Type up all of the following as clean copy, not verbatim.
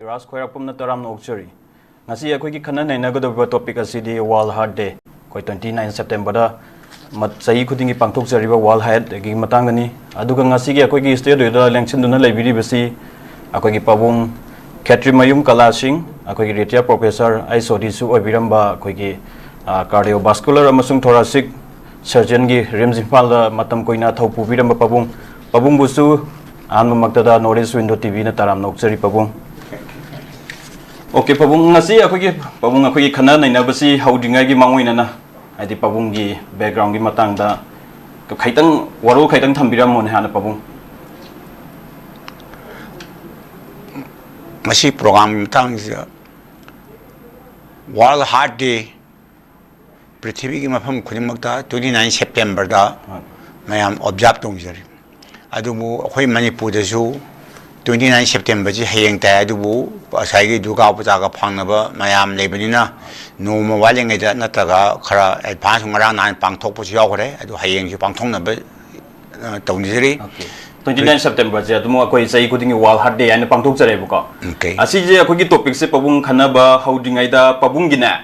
Ras khoira pumna taram no ochari ngasi akhoi ki khana nei na go do topic asidi World Heart Day koi 29 September da mat sahi khudingi pangthok jari ba World Heart gi matang ani aduga ngasi gi akhoi ki state da election duna leibiri basi akhoi ki pabung Khetri Mayum Kala Singh akhoi ki retired professor Aisodi su obiramba akhoi ki cardiovascular amasung thoracic surgeon gi Rims Imphal da matam koina thau pubiramba pabung busu anma maktada Norris Window TV na taram no ochari pabung Okay, pabung ngasi akhoi ki khana nei na basi haudingai gi mangoina na adi pabung gi background gi matang da khaitang waro khaitang thambiram mon hana pabung masi program matang World Heart Day prithvi gi mafam khudimakta 29 September da mayam observe tongjari adubu akhoi Manipur da su 29 September ji hayeng ta adubu asai gi duga puja ga phangnaba mayam lebanina noma walengai da nataga khara advance ngarang nan pangthok pu yaugre adu hayeng ji pangthongnaba tawnisari 29 September je adu mo koi sai kuding World Heart Day ane pangthok jare bu ko asi je akhoi gi topic se pabung khana ba haudingai da pabung gi na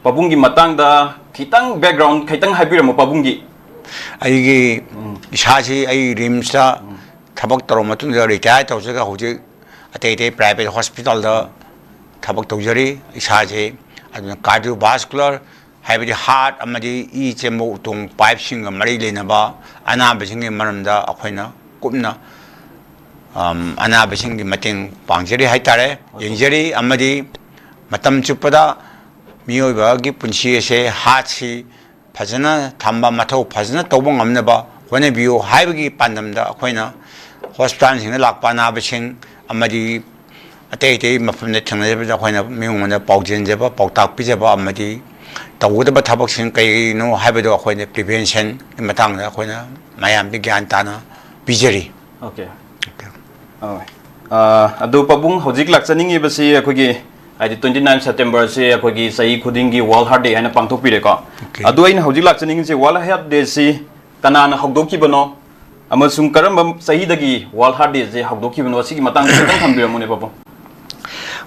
pabung gi matang da khitang background khitang haibira mo pabung gi ai gi isaji ai rimsa tabak taro matun da retire tawjaga hoje atei private hospital da tabak tawjari isaje aduna cardiovascular haibidi heart amadi e chemo tung pipe sing mari lenaba anaba singi maramda akhoina kupna anaba singi mating pangjari haitare yengjari amadi matam chupada miyoba gi punsi ase heart si phajana thamba mathau phajana tawbang amnaba wane biyo haibigi pandamda akhoina hospital sing lakpa na basing amadi atei mafam ne thangna ba khoina miungna paujin jeba pautak pi jeba amadi tawuda ba thabak sing kai no haibedo khoina prevention matang da khoina mayam bi gyan tana bijari okay adu pabung hojik lakchaning ibasi akogi adi 29 September se akogi sai khudingi World Heart Day ana pangthok pire ko adu aina hojik lakchaning se World Heart Day si kanana hogdoki bano amasung karamba sahidagi World Heart Day je hogdoki bano sigi matang tang thambiramune babu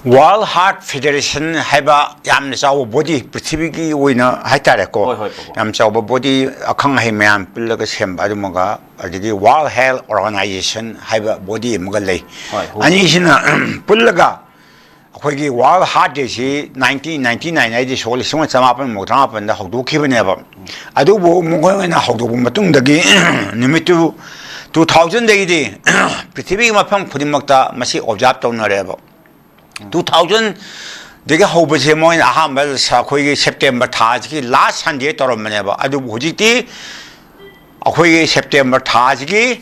World Heart Federation haiba yamna chaw body prithvi gi oina haitare ko yam chaw body akhang hai mayam pillaga sem adumaga adigi World Health Organization haiba body muga lei ani sina pillaga akhoi gi World Heart Day si 1999 ai di sol singa chamapan mothang pan da hogdoki bane ba adubu mungoi na hogdobu matung dagi nimitu 2000 dagi di prithvi gi mafam khudimakta masi observe tawnare ba 2000 dega hobase moin ahambal sa khoi September tha ji last Sunday toramane ba adu hojiti akhoi September tha ji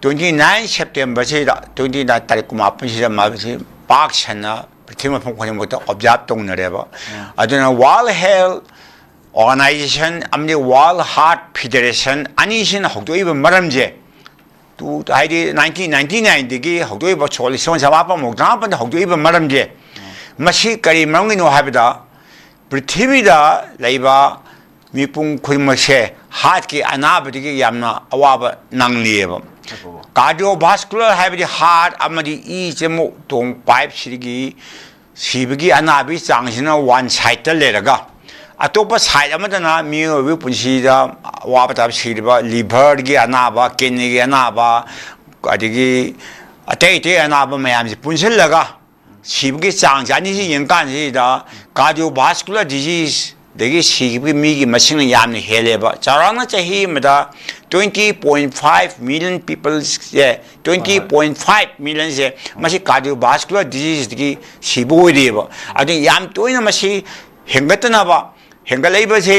29 September ji 29 tarik ma pun ji ma ji pak chana prithima phong khoni mota observe tongnare ba aduna World Health Organization amni World Heart Federation ani sin hokdoi ba maram je tu haidi 1999 digi hokdoi ba choli son jawab pa mokdra pa hokdoi ba maram je mashi kari mangi no habida prithvi da laiba mipung khulmashe heart ki anaba digi yamna awaba nangli ba cardiovascular habidi heart amadi e chemo tong pipe sigi sibigi anabi changsina one side ta leraga atopa side amadana miyo punsi da wabata siriba liver gi anaba kidney gi anaba adigi atei anaba mayam ji punsillaga sibigi chang jani ji yengkan ji da cardiovascular disease degi sibigi mi gi masing yamni heleba charana chahi mada 20.5 million people 20.5 million je masi cardiovascular disease degi sibu deba adi yam toina masi hengatna ba hengalaiba se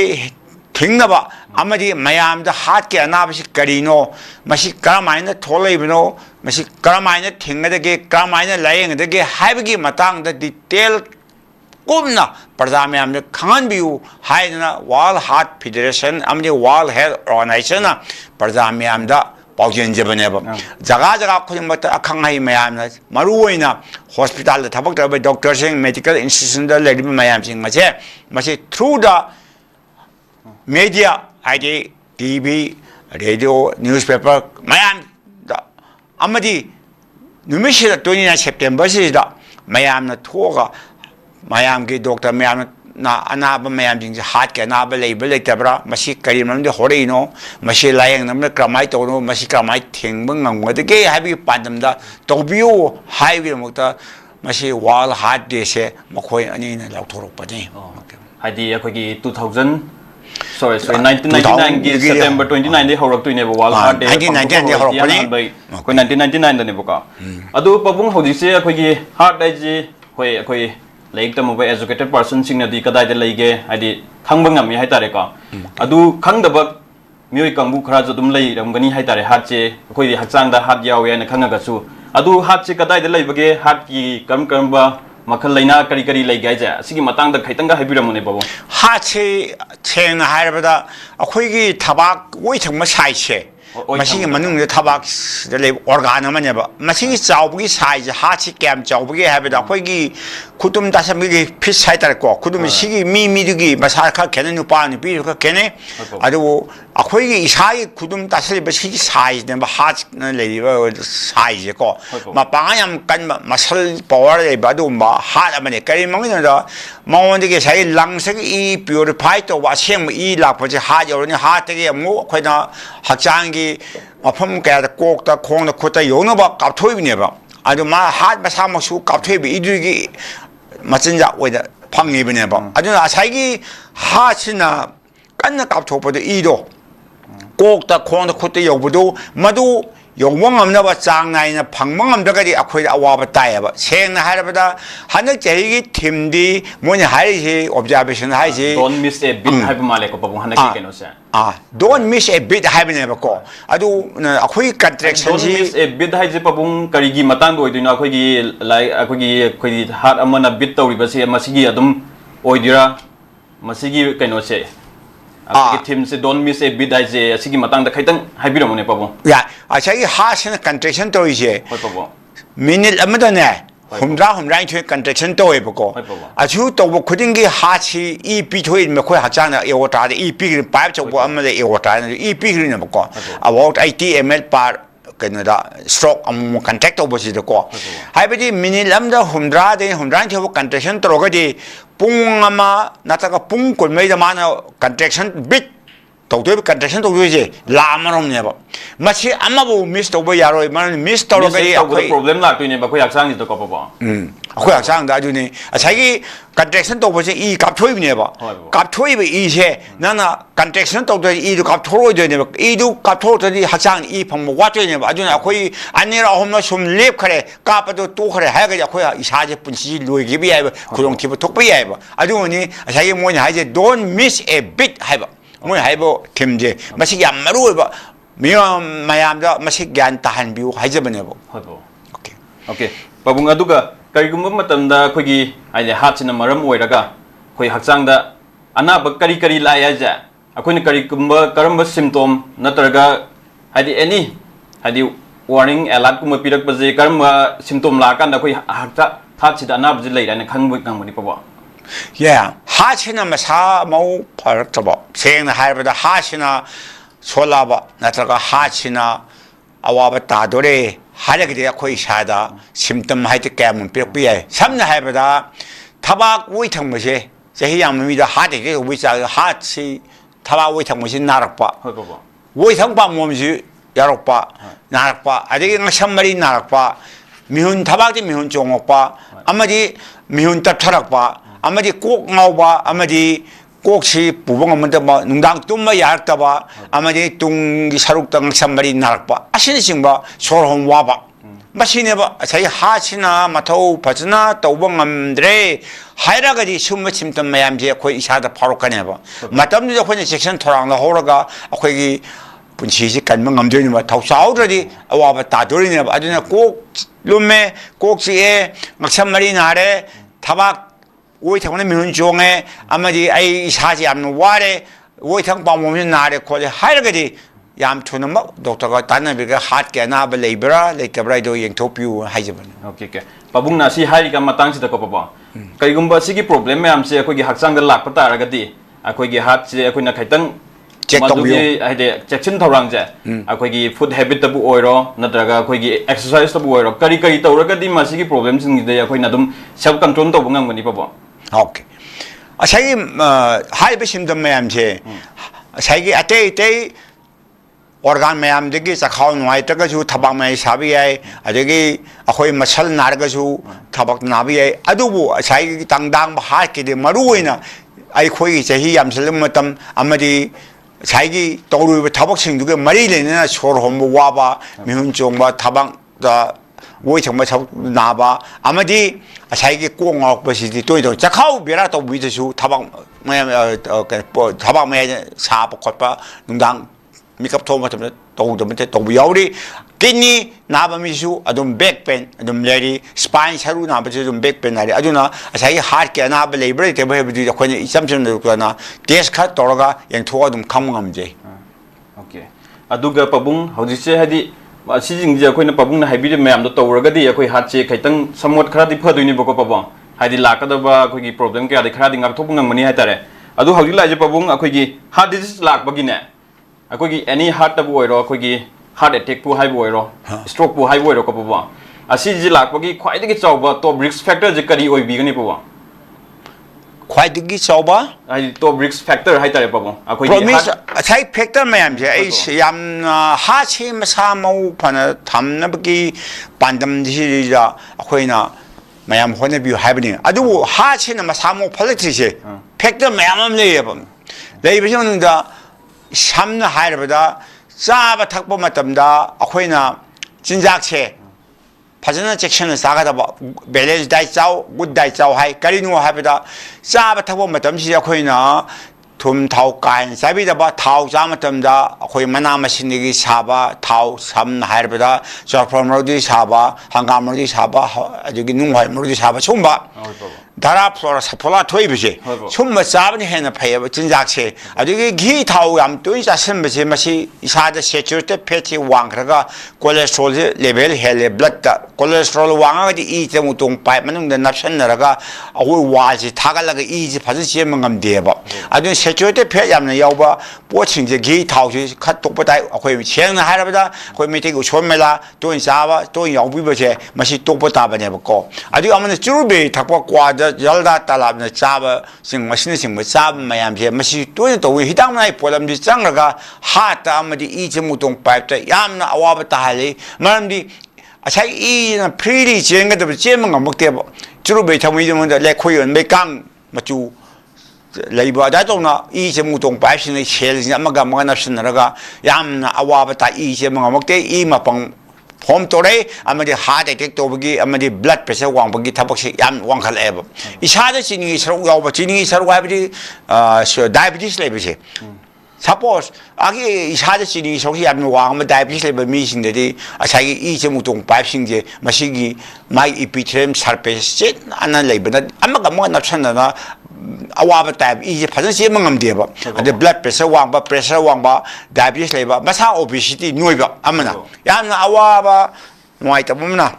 thingna amadi mayam da heart ke anabasi karino masi karamaina tholaibno masi karamaina thingna ge karamaina layeng de ge haibgi matang da detail kumna pradame amne khan biu haina World Heart Federation amne World Health Organization na pradame amda paujin jebane ba jaga khudimata akhang hai mayam na maruoina hospital da thabak da doctor sing medical institution da ledi mayam sing mase through the media ID TV radio newspaper mayam da amadi numishira 29 September si da mayam na thoga mayam ki doctor mayam na anaba mayam jing heart ke anaba label le tabra masi kari nam de hore no masi layang nam na kramai to no masi kramai thing bang ngam de ge habi pandam da to biu hai bi mo ta masi wall heart de se makhoi ani na lau thorok pa ni haidi akhoi gi 2000 sorry 1999 gi September 29 de horak tu ne wall heart de 1999 de horak pa ni ko 1999 da ne boka adu pabung hodi se akhoi gi heart dai ji hoi akhoi like the mobile educated person sing na di kadai de leige haidi khangba ngam hai tare ka adu khangdaba mioi kangbu khara jo dum lei ramgani hai tare hat che akhoi hakchang da hat yaw ya na khangaga su adu hat che kadai de leibage hat ki kam ba makhal leina kari kari lei gai ja sigi matang da khaitang ga habiram ne babu hat che cheng na hai bada akhoi gi thabak woi thang ma sai che machine manung de thabak de le organ amane ba machine chawbugi size ha chi kem chawbugi habe da khoi gi kutum da sam gi fit sai tar ko kutum sigi mi gi masa kha kene nu pa ni pi kha kene adu akhoi gi isai kutum da sali ba sigi size ne ba ha na le ba size ko ma pa yam kan muscle power le ba du ma ha amane kai mang ni da mawon de sai lang se i purify to wa sem i la pa ji ha yo ni ha te gi mu khoi na hakchang mafam kaya kok ta khong na khota yona ba kap thoi bi ne ba adu ma hat ba sa ma su kap thoi bi idu gi machin ja we da phang ni bi ne ba adu na sai gi ha china kan na kap thop da i do kok ta khong na khota yo bu do madu yongwang amna ba chang nai na phangmang am da ga di akhoi awa ba tai ba seng na har ba da hanak chei gi thim di mon hai ji observation hai ji don't miss a bit hai ba male ko babung hanak ke no sa don't miss a bit hai ba ne ba ko adu akhoi contraction ji don't miss a bit hai ji babung kari gi matang do idina akhoi gi lai akhoi gi hat amana bit tawri ba se masigi adum oidira masigi kaino se akhoi thim se don't miss a bit hai je asigi matang da khaitang haibiram ne babung ya achai ha sin contraction to je minute amada ne humra thoi contraction to e bako achu to bo khuding gi ha chi e pi thoi me khoi ha chang na e wota de e pi pipe cho bo amada e wota e pi ri ne bako about 80 ml per Canada stroke contact over the core. Hybrid mini lambda humdra, then humdran of contraction trogadi, pungama, nataka pung could make the man contraction bit. Total contraction to use Lamarum never. Machi Amabu missed over Yaro, man missed already a problem like in Bakoyak is the copper. Quick sang that you need. A saggy contraction to was e cap twin never. Cap twin easy, Nana contraction to the e to cap toy never. E do cap totally Hassan e from water never. I do not quay. I near a home some lip care, capital to her hagger is hard to punch Louis Gibby, couldn't keep a topi. I don't need a saggy one has don't miss a bit have. Moi haibo kimje masi yam maru ba miyam mayam da masi gyan tahan biu haijabane bo okay babung aduga karigumba matamda khogi aile hachina maram oiraga khoi hakchang da anaba kari la ja akoina karigumba karamba symptom natraga hadi any hadi warning alert kuma pirak baje karamba symptom la kan da khoi hakta thachida anaba je leira na khangbu kangmani paba yeah hachina masa mau parataba seng haibada hachina solaba natraga hachina awaba tadore haragde khoi sada symptom haite kam pirpiya samna haibada tabak wi thangmase jehi yammi da hade ge wi sa hachi tabak wi thangmase narakpa wi thangpa momji yarakpa narakpa adegi ngasamari narakpa mihun tabakti mihun chongokpa amadi mihun taptharakpa amadi kok ngauba amadi koksi bubong amanda ma nungdang tumma yartaba amadi tung saruk tang samari narakpa asini singba sorhom waba masineba sai hachina mathau phajna tawbang amdre hairagadi summa chimtam mayamje khoi isada pharokkaneba matamdu khoi section thorang la horaga akhoi gi punchisi kanma ngamdeni ma thausaudradi awaba tadorine aduna kok lumme koksi e maksamari nare tabak woi thang min jonge amadi ai saji am ware woi thang pa mo min nare ko hairagadi yam thuna ma doctor ga tanabiga hat ke na ba lebra le kabrai do yeng topiu haijaban okay pabung na si hari ka matang si da ko papa kaigumba sigi problem me am se akoi gi hakchang da lak pata ragadi akoi gi hat se akoi na khaitang check ꯃꯗꯨꯒꯤ ꯍꯥꯏꯗꯤ ꯆꯦꯛꯁꯤꯟ ꯊꯧꯔꯥꯡꯁꯦ ꯑꯩꯈꯣꯏꯒꯤ food ꯍꯦꯕꯤꯠꯇꯕꯨ ꯑꯣꯏꯔꯣ ꯅꯠꯇ꯭ꯔꯒ ꯑꯩꯈꯣꯏꯒꯤ ꯑꯦꯛꯁꯔꯁꯥꯏꯁꯇꯕꯨ ꯑꯣꯏꯔꯣ ꯀꯔꯤ ꯇꯧꯔꯒꯗꯤ ꯃꯁꯤꯒꯤ ꯄ꯭ꯔꯣꯕ꯭ꯂꯦꯝꯁꯤꯡꯁꯤꯗ ꯑꯩꯈꯣꯏꯅ ꯑꯗꯨꯝ ꯁꯦꯜꯐ ꯀꯟꯇ꯭ꯔꯣꯜ ꯇꯧꯕ ꯉꯝꯒꯅꯤ ꯄꯥꯕꯨꯡ Okay. Asai high symptom mayam je. Asai ate organ mayam degi sakhaw nuai taga ju thabak mai sabi ai adegi akhoi masal narga ju thabak nabi ai adubu asai tangdang ba ha ke de maru oina ai khoi chahi yam salam matam amadi saigi tawru thabak sing duge mari lena sor hom wa ba mihun chong ba thabak da woi chang ba chau na ba amadi asai ko ngok ba si toi do chakhaw bera to bui ju thabak mayam thabak mai sa ba khot ba nungdang Mikap thom matam tong yauri kidney naba misu adum back pain adum lady spine saru naba adum back pain ari aduna asai heart ke naba labor te ba bi khone isam na test khat toraga yang tho adum kham ngam je okay aduga pabung hojise hadi asijing je akoina pabung na habi mayam do toraga di akoi heart che khaitang somewhat khara di phadoini bako pabung hadi lakadaba akoi gi problem ke adi khara di ngak thok ngam mani haitare adu hodi la je pabung akoi gi heart disease lak bagi ne अकोगी एनी हार्ट तब ओइरो अकोगी heart attack पु हाइबो ओइरो stroke पु हाइबो ओइरो कपबा असि जि लाकपगी ख्वाइदगी चौबा top risk factor जे करी ओइ बिगनी पबा ख्वाइदगी चौबा आई top risk factor high तारे पबा अकोगी प्रॉमिस अछाई फैक्टर मैम जे आई याम हा छे मसा मौ फन थमनबगी पांदम दिजा अखोइना मैम होने बिउ हाइबनी अदु हा छे न मसा मौ फलक्ति छे फैक्टर मैम हम लेयबम लेबिजोंदा Samna hairabada Saba takbo matamda Akoina Jinjak che Pazana section saga balance diet chow good diet chow high Karino habita Saba takbo matam si Akoina Tum tau kain sabi da ba tau zamatamda Akoi mana masinigi saba tau sam hairabada Sarfam rodi saba Hangam rodi saba Adugi nunghay rodi saba Chumba Dara flora sapola toibje summa sabni hena pay jinjakse adugi gi tau yam tui jasen bje masi isada saturated fatty wangraga cholesterol level hele blood cholesterol wanga di e temu tung pai manung da napsan naraga awu waji thagalaga e ji phaju chemang ngam deba adu saturated fat yamna yawba poching je gi tau ji khat tok padai akhoi chengna harabada khoi meti go chomela toin sawa toin yawbi bje masi tok pata bane ba ko adu amana churbe thakwa kwa Yalda talabna chaba sing machine sing chaba mayam je machi toy to wi hidang nai polam di changraga hata amadi e chemutong pipe ta yamna awaba ta hali maramdi achai e na pretty chenga de chemang amokte ba churu be thamui de mon le khoyon be kang machu leiba da to na e chemutong pipe sin chel sin amaga mga napsinaraga yamna awaba ta e chemang amokte e mapang Home today, amadi heart attack tobagi, amadi blood pressure wang bagi tapak yam wang khal eba. Isada chini sarung yaw chini sarung abdi diabetes level se. Suppose agi isada chini sarung yam wang diabetes level mi sing de asai I chemu tong pipe sing je masigi my epithelium surface set anan level na amaga mo napsan na awaba type I phajan se mangam de ba the blood pressure wang ba diabetes level masa obesity noiba amana yamna awaba noi tabumna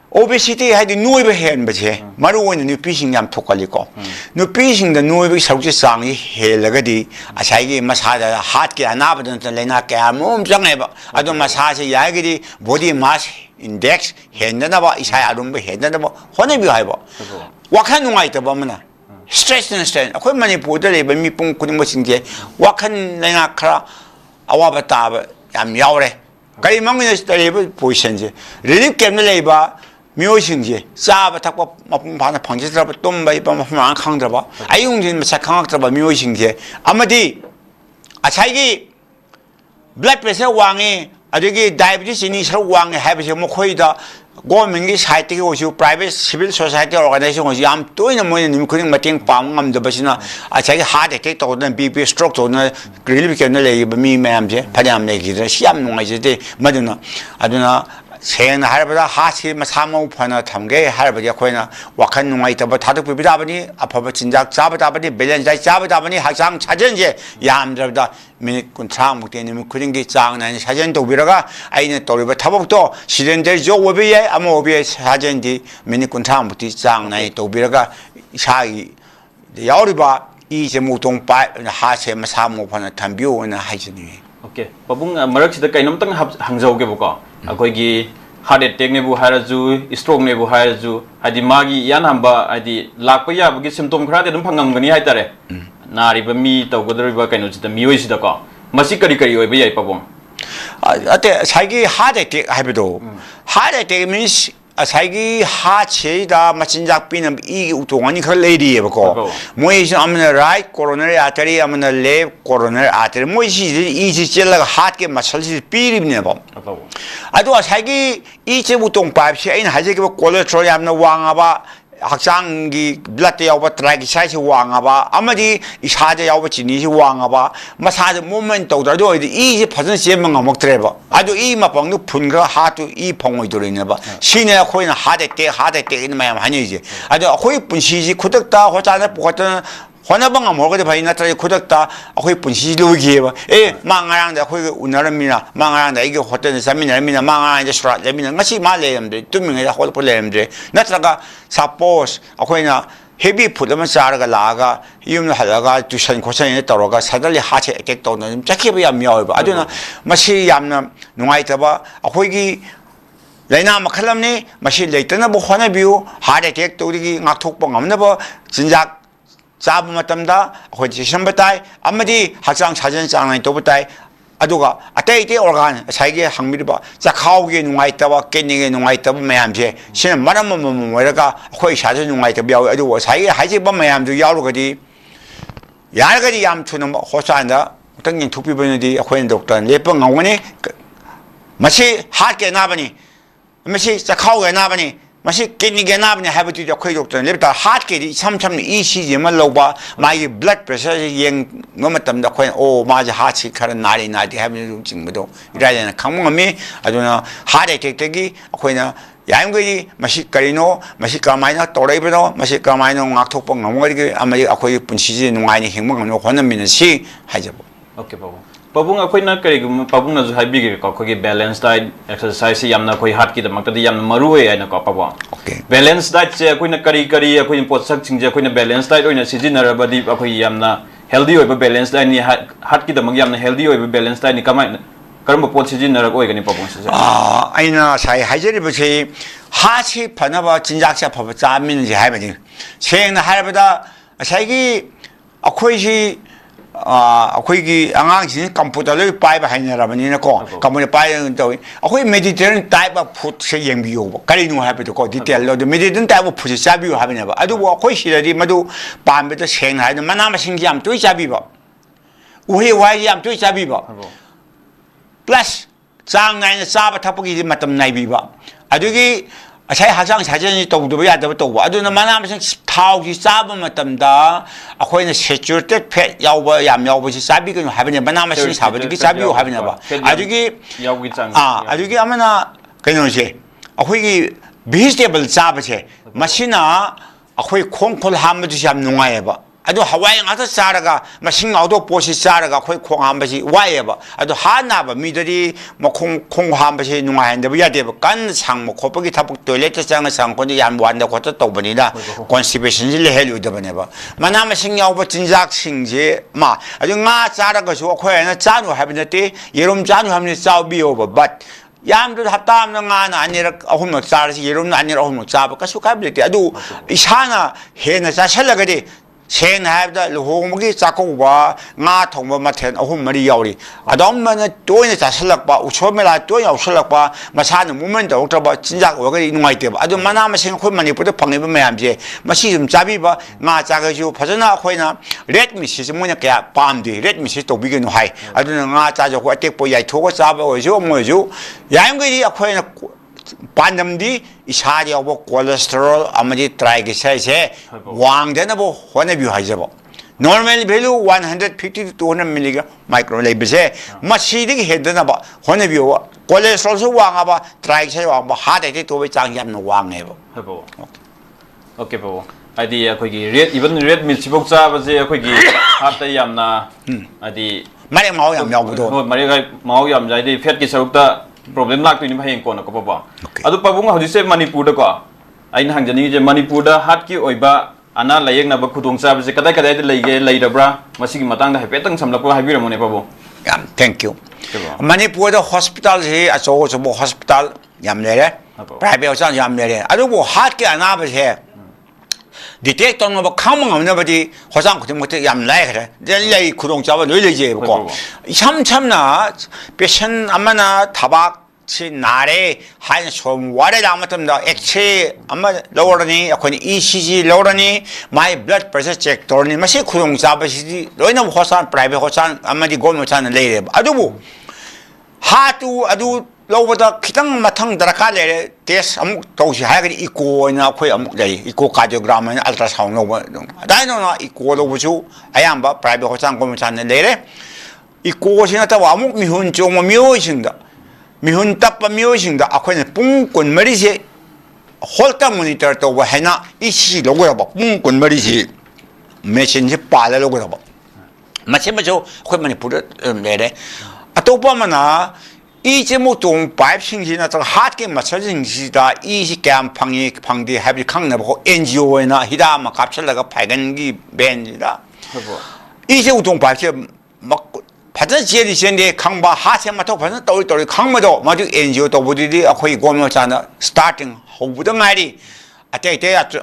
obesity had noiba hen ba je maru oin nu pising yam thokali ko nu pising the noiba sauji sang helagadi asai gi masa da heart ke anaba dan lena ke amum jangeba adu masa se yagidi body mass index hendana ba isai arum ba hendana ba hone bi haiba Wakan nungai ta ba mana stress and strain akoi manipur da le ba mi pung kuning mo sing je wakan lena khra awaba ta ba yam yaure kai mang ne sta le ba position je relief camp ne le ba myo sing je sa ba thak ba mapung ba na phang je tra ba tum ba ba ma khang tra ba ayung jin ma sa khang tra ba myo sing je amadi achai gi blood pressure wangi adigi diabetes ni sar wangi ha ba je mo khoi da Government side ke osu private civil society organization osu am toina moi nim kuning mating pam ngam da basina achai heart attack to na BP stroke to na relief ke na le mi mam je phanyam ne gi siam nungai je de maduna aduna seng harabada hasi masamo phana thamge harabadi khoina wakhan nungai ta ba thaduk bi bidabani aphaba chinjak chabadabani balance dai chabadabani haksang chajen je yam drabda minute kunthang mukte ni kuring gi chang na sajen to biraga aine toriba thabok to cylinder jo obi ye amo obi sajen di minute kunthang mukti chang na to biraga isagi yauriba 이제 무동 빠 하세 마사모 파나 담비오나 하이즈니 오케이 pabung marak sida kainam tang hangjau ge boko akoi gi heart attack ne bu haraju stroke ne bu haraju adi magi yan hamba adi lakpa ya bu gi symptom khara de dum phangam gani hai tare nari ba mi taw godri ba kaino sida mi oi sida ko masi kari kari oi ba yai pabung 어때 자기 하대게 해도 하대게 means 자기 하체다 마친작 비는 이 우동안이 걸레리에 버고 뭐이지 아무나 라이트 코로나리 아테리 아무나 레프트 코로나리 아테리 뭐이지 이지 찔라가 하게 마찰지 비리네 봐 아도 자기 이제 우동 밥시 아인 하제게 콜레스테롤이 암나 왕아바 학장기 블라드 야오바 트라이기 사이즈 왕아바 아마디 이 사제 야오바 지니시 왕아바 마사드 몸만 떠더라도 이제 파전 시험만 먹더래봐 아주 이 마방도 분가 하도 이 봉이 들어있네 봐 신의 코이는 하대때 이는 마음 아니지 아주 코이 분시지 구덕다 호자나 똑같은 혼나방아 먹어도 봐이 나타리 구덕다 코이 분시지로 기해봐 에 망아랑다 코이 우나름이나 망아랑다 이게 호텔 사민이나 망아랑 이제 수라레미나 같이 말레임들 두 명이 다 호텔 레임들 나타가 suppose 아코이나 헤비 푸드만 자라가 나가 이음을 하다가 두산 고산에 떨어가 사달리 하체 액객 떠는 짝해봐야 미워봐 아주나 마시 얌나 농아이다봐 아코이기 레나 마칼람니 마시 레이트나 뭐 혼나비우 하레객 또리기 낙톡봉 없나 봐 진작 잡은 맞담다 거기 시험부터 아무리 학장 사전 장난이 또부터 아도가 아때이때 올간 자기의 항미를 봐. 자 가오게 누가 있다와 깻닝에 누가 있다고 매암제 신은 말하면 뭐랄까 거의 사전 누가 있다 며 아도 자기 하지 봐 매암도 야로거디 야르거디 얌투는 호사한다 어떤 투피 보는데 거의 독단 예쁜 강원이 마치 하게 나버니 마치 자 가오게 나버니 마시 깻니게 나버니 해버지 거의 독단 랩다 하게 삼삼 이 시즌만 로바 마이 블러드 프레셔 영 뭐mattam다 거의 오 맞아 하치 카른 나리 나디 해버지 증거도 이라잖아 강몽함이 아주나 하레 객객이 거의나 야임거리 마시 까리노 마시 까마이나 또레이브노 마시 까마이노 악톡봉 넘어가기 아마리 거의 분 시즌 농아니 행복한 권한민은 시 하죠 오케이 pabung akoi na kari gum pabung na hai bigir ko ko gi balance diet exercise yamna koi heart ki damak tadi yamna maru ai na ko pabung okay balance diet che akoi na kari akoi potsak chingje akoi na balance diet oina sijinara badi akoi yamna healthy oi ba balance diet ni heart ki damak yamna healthy oi ba balance diet ni kamai karam pot sijinara oi gani pabung se 아이나 사이 하이저리 버시 하치 파나바 진작자 파바 짜민지 하이버지 생나 할보다 자기 아코이시 아코이기 앙앙신 컴퓨터를 빠이바 하이나라버니나 코 컴퓨터 빠이는 또 아코이 메디테리언 타입 오브 푸드 셴비오 가리누 하베도 코 디테일로도 메디테리언 타입 오브 푸드 샤비오 하베나 봐 아도 아코이 시라디 마도 밤베도 생하이는 만나마 신기함 또 샤비바 우리 와이암 또 샤비바 플러스 장나이는 싸바 타포기 맞담 나이비바 아두기 자기 학장 사전이 또 우도 야도 또 와도는 만나면서 타오기 싸바 맞담다 아코이는 세줄 때패 야오바 얌 야오바시 싸비근 하버냐 만나면서 사버지기 싸비오 하버냐 봐 아두기 야오기 짱 아두기 아마나 그놈시 아코이기 베지테이블 싸바체 마시나 아코이 콩콜 하면서 얌 농아해 봐 아주 하와이 가서 싸라가 마싱아도 보시 싸라가 거의 콩 한 번씩 와야 봐 아주 하나봐 미들이 뭐콩 한 번씩 농아했는데 뭐야 돼봐 간 상뭐 코박이 타복 토일레트 장을 상권이 양 완다 것도 또 보니라 콘스티베이션을 해려도 보내 봐 만나면 신경하고 진작 신지 마 아주 nga 싸라가 저 코에는 짜누 하는데 여름 짜누 하면 싸우비오 봐 얌도 합담는 안 아니라 아홉 싸라서 여름 아니라 아홉 싸봐 가수 가빌때 아주 이샤나 해나 자살라거리 sen habda luhonggi chakoba nga thongba mathen ahum mari yauri adom man toina chasalakpa uchomela toina usalakpa masana movement doctorba 진작 wagari nuaite ba adom mana masing khoi manipur da phangeba mayamje masi dum chabi ba nga chagaju phajana khoina red message moina kya pamdi red message to bigenu hai aduna nga chajo ko atek po yai thoga chaba ojo mojo yaimgari khoina 반점디 이사리 오버 콜레스테롤 아마지 트라이그리사이드에 왕되나보 혼내비 하이자보 normal value 150 to 200 mg microlabse 마시디기 헤드나바 혼내비오 콜레스테롤 왕아바 트라이그리사이드 왕바 하데티 도베 장염 왕해보 해보 오케이 보 아디 아코기 레드 이번 레드 밀치복 자바제 아코기 하트 얌나 아디 마레 마오얌 야보도 마레가 마오얌 자이디 팻기 서룩다 problem lak tuini bhayeng kona ko baba adu pabung hodise manipur da ko aina hangjani je manipur da hat ki oiba ꯑꯅꯥ ꯂꯥꯌꯦꯡꯅꯕ ꯈꯨꯗꯣꯡꯆꯥꯕꯁꯦ ꯀꯗꯥꯏ-ꯀꯗꯥꯏꯗ ꯂꯩꯒꯦ ꯂꯩꯔꯕ꯭ꯔꯥ ꯃꯁꯤꯒꯤ ꯃꯇꯥꯡꯗ ꯍꯥꯏꯐꯦꯠꯇꯪ ꯁꯝꯂꯞꯄ ꯍꯥꯏꯕꯤꯔꯝꯃꯨꯅꯦ ꯄꯥꯕꯨꯡ ꯌꯥꯝ thank you ꯃꯅꯤꯄꯨꯔꯗ ꯍꯣꯁꯄꯤꯇꯥꯜꯁꯤ ꯑꯆꯧ-ꯑꯆꯧꯕ hospital ꯌꯥꯝ ꯂꯩꯔꯦ ꯄ꯭ꯔꯥꯏꯚꯦꯠ ꯍꯣꯁꯄꯤꯇꯥꯜ ꯌꯥꯝ ꯂꯩꯔꯦ ꯑꯗꯨꯕꯨ ꯍꯥꯔꯠꯀꯤ ꯑꯅꯥꯕꯁꯦ ꯗꯤꯇꯦꯛ ꯇꯧꯅꯕ ꯈꯪꯕ ꯉꯝꯅꯕꯗꯤ ꯍꯣꯁꯄꯤꯇꯥꯜ ꯈꯨꯗꯤꯡꯃꯛꯇ ꯌꯥꯝ ꯂꯥꯏꯈ꯭ꯔꯦ ꯂꯩ ꯈꯨꯗꯣꯡꯆꯥꯕ ꯂꯣꯏ ꯂꯩꯖꯩꯕꯀꯣ ꯏꯁꯝ ꯁꯝꯅ ꯄꯦꯁꯦꯟ ꯑꯃꯅ ꯊꯕꯥꯛ ꯁꯤ ꯅꯥꯔꯦ ꯍꯥꯏꯅ ꯁꯣꯝ ꯋꯥꯔꯦ ꯂꯥꯛꯄ ꯃꯇꯝꯗ ꯑꯦꯛꯁ꯭ꯔꯦ ꯑꯃ ꯂꯧꯔꯅꯤ ꯑꯩꯈꯣꯏꯅ ECG ꯂꯧꯔꯅꯤ ꯃꯥꯏ ꯕ꯭ꯂꯗ ꯄ꯭ꯔꯦꯁꯔ ꯆꯦꯛ ꯇꯧꯔꯅꯤ ꯃꯁꯤ ꯈꯨꯗꯣꯡꯆꯥꯕꯁꯤꯗꯤ ꯂꯣꯏꯅ ꯍꯣꯁꯄꯤꯇꯥꯜ ꯄ꯭ꯔꯥꯏꯚꯦꯠ ꯍꯣꯁꯄꯤꯇꯥꯜ ꯑꯃꯗꯤ ꯒꯣꯔꯃꯦꯟ ꯍꯣꯁꯄꯤꯇꯥꯜꯅ ꯂꯩꯔꯦꯕ ꯑꯗꯨꯕꯨ ꯍꯥꯔꯠꯇꯨ ꯑꯗꯨ ꯂꯧꯕꯗ ꯈꯤꯇꯪ ꯃꯊꯪ ꯗꯔꯀꯥꯔ ꯂꯩꯔꯦ ꯇꯦꯁ ꯑꯃꯨꯛ ꯇꯧꯁꯤ ꯍꯥꯏꯔꯒꯗꯤ ꯏꯀꯣ ꯑꯣꯏꯅ ꯑꯩꯈꯣꯏ ꯑꯃꯨꯛ ꯂꯩ ꯏꯀꯣ ꯀꯥꯔꯗꯤꯑꯣꯒ꯭ꯔꯥꯝ ꯍꯥꯏꯅ ꯑꯜꯇ꯭ꯔꯥꯁꯥꯎꯟ ꯂꯧꯕ ꯑꯗꯨꯃꯥꯏꯅ ꯏꯀꯣ ꯂꯧꯕꯁꯨ ꯑꯌꯥꯝꯕ ꯄ꯭ꯔꯥꯏꯚꯦꯠ ꯍꯣꯁꯄꯤꯇꯥꯜ ꯒꯣꯔꯃꯦꯟ ꯍꯣꯁꯄꯤꯇꯥꯜꯅ ꯂꯩꯔꯦ ꯏꯀꯣꯁꯤ ꯅꯠꯇꯕ ꯑꯃꯨꯛ ꯃꯤꯍꯨꯟ ꯆꯣꯡꯕ ꯃꯤꯑꯣꯏꯁꯤꯡꯗ ꯃꯤꯍꯨꯟ ꯇꯞꯄ ꯃꯤꯑꯣꯏꯁꯤꯡꯗ ꯑꯩꯈꯣꯏꯅ ꯄꯨꯡ 24ꯁꯦ ꯍꯣꯜꯇ ꯃꯣꯅꯤꯇꯔ ꯇꯧꯕ ꯍꯥꯏꯅ ECG ꯂꯧꯒꯗꯕ ꯄꯨꯡ 24ꯁꯤ ꯃꯦꯆꯤꯟꯁꯦ ꯄꯥꯜꯂ ꯂꯧꯒꯗꯕ ꯃꯁꯤꯃꯁꯨ ꯑꯩꯈꯣꯏ ꯃꯅꯤꯄꯨꯔꯗ ꯂꯩꯔꯦ ꯑꯇꯣꯞꯄ ꯑꯃꯅ ꯆꯦꯃꯨꯛ ꯇꯣꯡ ꯄꯥꯏꯞꯁꯤꯡꯁꯤ ꯅꯠꯇ꯭ꯔꯒ ꯍꯥꯔꯠꯀꯤ ꯃꯁꯜꯁꯤꯡꯁꯤꯗ ꯏꯁꯤ ꯀꯌꯥꯝ ꯐꯪꯉꯤ ꯐꯪꯗꯦ ꯍꯥꯏꯕꯁꯤ ꯈꯪꯅꯕ NGO ꯑꯣꯏꯅ ꯍꯤꯗꯥꯛ ꯑꯃ ꯀꯥꯞꯁꯤꯜꯂꯒ ꯐꯥꯏꯒꯟꯒꯤ ꯚꯦꯟꯁꯤꯗ ꯏꯁꯦ ꯎꯇꯣꯡ ꯄꯥꯏꯞꯁꯦ ꯐꯖꯅ ꯆꯦꯜꯂꯤ ꯆꯦꯟꯗꯦ ꯈꯪꯕ ꯍꯥꯔꯠꯁꯦ ꯃꯊꯧ ꯐꯖꯅ ꯇꯧꯔꯤ ꯈꯪꯕꯗꯣ ꯃꯗꯨ NGO ꯇꯧꯕꯗꯨꯗꯤ ꯑꯩꯈꯣꯏ ꯒꯣꯔꯃꯦꯟ ꯍꯣꯁꯄꯤꯇꯥꯜꯗ ꯁ꯭ꯇꯥꯔꯇꯤꯡ ꯍꯧꯕꯗ ꯉꯥꯏꯔꯤ ꯑꯇꯩ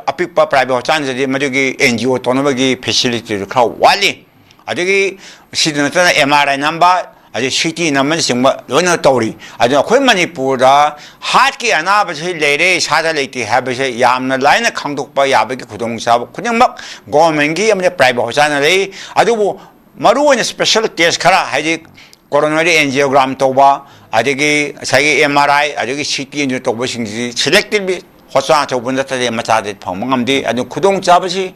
ꯑꯄꯤꯛꯄ ꯄ꯭ꯔꯥꯏꯚꯦꯠ ꯍꯣꯁꯄꯤꯇꯥꯜꯗꯗꯤ ꯃꯗꯨꯒꯤ NGO ꯇꯧꯅꯕꯒꯤ ꯐꯦꯁꯤꯂꯤꯇꯤꯗꯨ ꯈꯔ ꯋꯥꯠꯂꯤ ꯑꯗꯒꯤ ꯁꯤꯗ ꯅꯠꯇꯅ MRI ꯅꯝꯕ ꯑꯗꯩ CT ꯅꯝꯕꯅꯆꯤꯡꯕ ꯂꯣꯏꯅ ꯇꯧꯔꯤ ꯑꯗꯨꯅ ꯑꯩꯈꯣꯏ ꯃꯅꯤꯄꯨꯔꯗ ꯍꯥꯔꯠꯀꯤ ꯑꯅꯥꯕꯁꯤ ꯂꯩꯔꯦ ꯏꯁꯥꯗ ꯂꯩꯇꯦ ꯍꯥꯏꯕꯁꯦ ꯌꯥꯝꯅ ꯂꯥꯏꯅ ꯈꯪꯗꯣꯛꯄ ꯌꯥꯕꯒꯤ ꯈꯨꯗꯣꯡꯆꯥꯕ ꯈꯨꯗꯤꯡꯃꯛ ꯒꯣꯔꯃꯦꯟꯒꯤ ꯑꯃꯗꯤ ꯄ꯭ꯔꯥꯏꯚꯦꯠ ꯍꯣꯁꯄꯤꯇꯥꯜꯅ ꯂꯩ ꯑꯗꯨꯕు ꯃꯔꯨꯑꯣꯏꯅ ꯁ꯭ꯄꯦꯁꯦꯜ ꯇꯦꯁ ꯈꯔ ꯍꯥꯏꯗꯤ ꯀꯣꯔꯣꯅꯔꯤ ꯑꯦꯟꯖꯤꯑꯣꯒ꯭ꯔꯥꯝ ꯇꯧꯕ ꯑꯗꯒꯤ ꯉꯁꯥꯏꯒꯤ MRI ꯑꯗꯒꯤ CT ꯇꯧꯕꯁꯤꯡꯁꯤ ꯁꯦꯂꯦꯛꯇꯤꯚꯂꯤ ꯍꯣꯁꯄꯤꯇꯥꯜ ꯑꯆꯧꯕ ꯅꯠꯇ꯭ꯔꯗꯤ ꯃꯆꯥꯗꯤ ꯐꯪꯕ ꯉꯝꯗꯦ ꯑꯗꯨ ꯈꯨꯗꯣꯡꯆꯥꯕꯁꯤ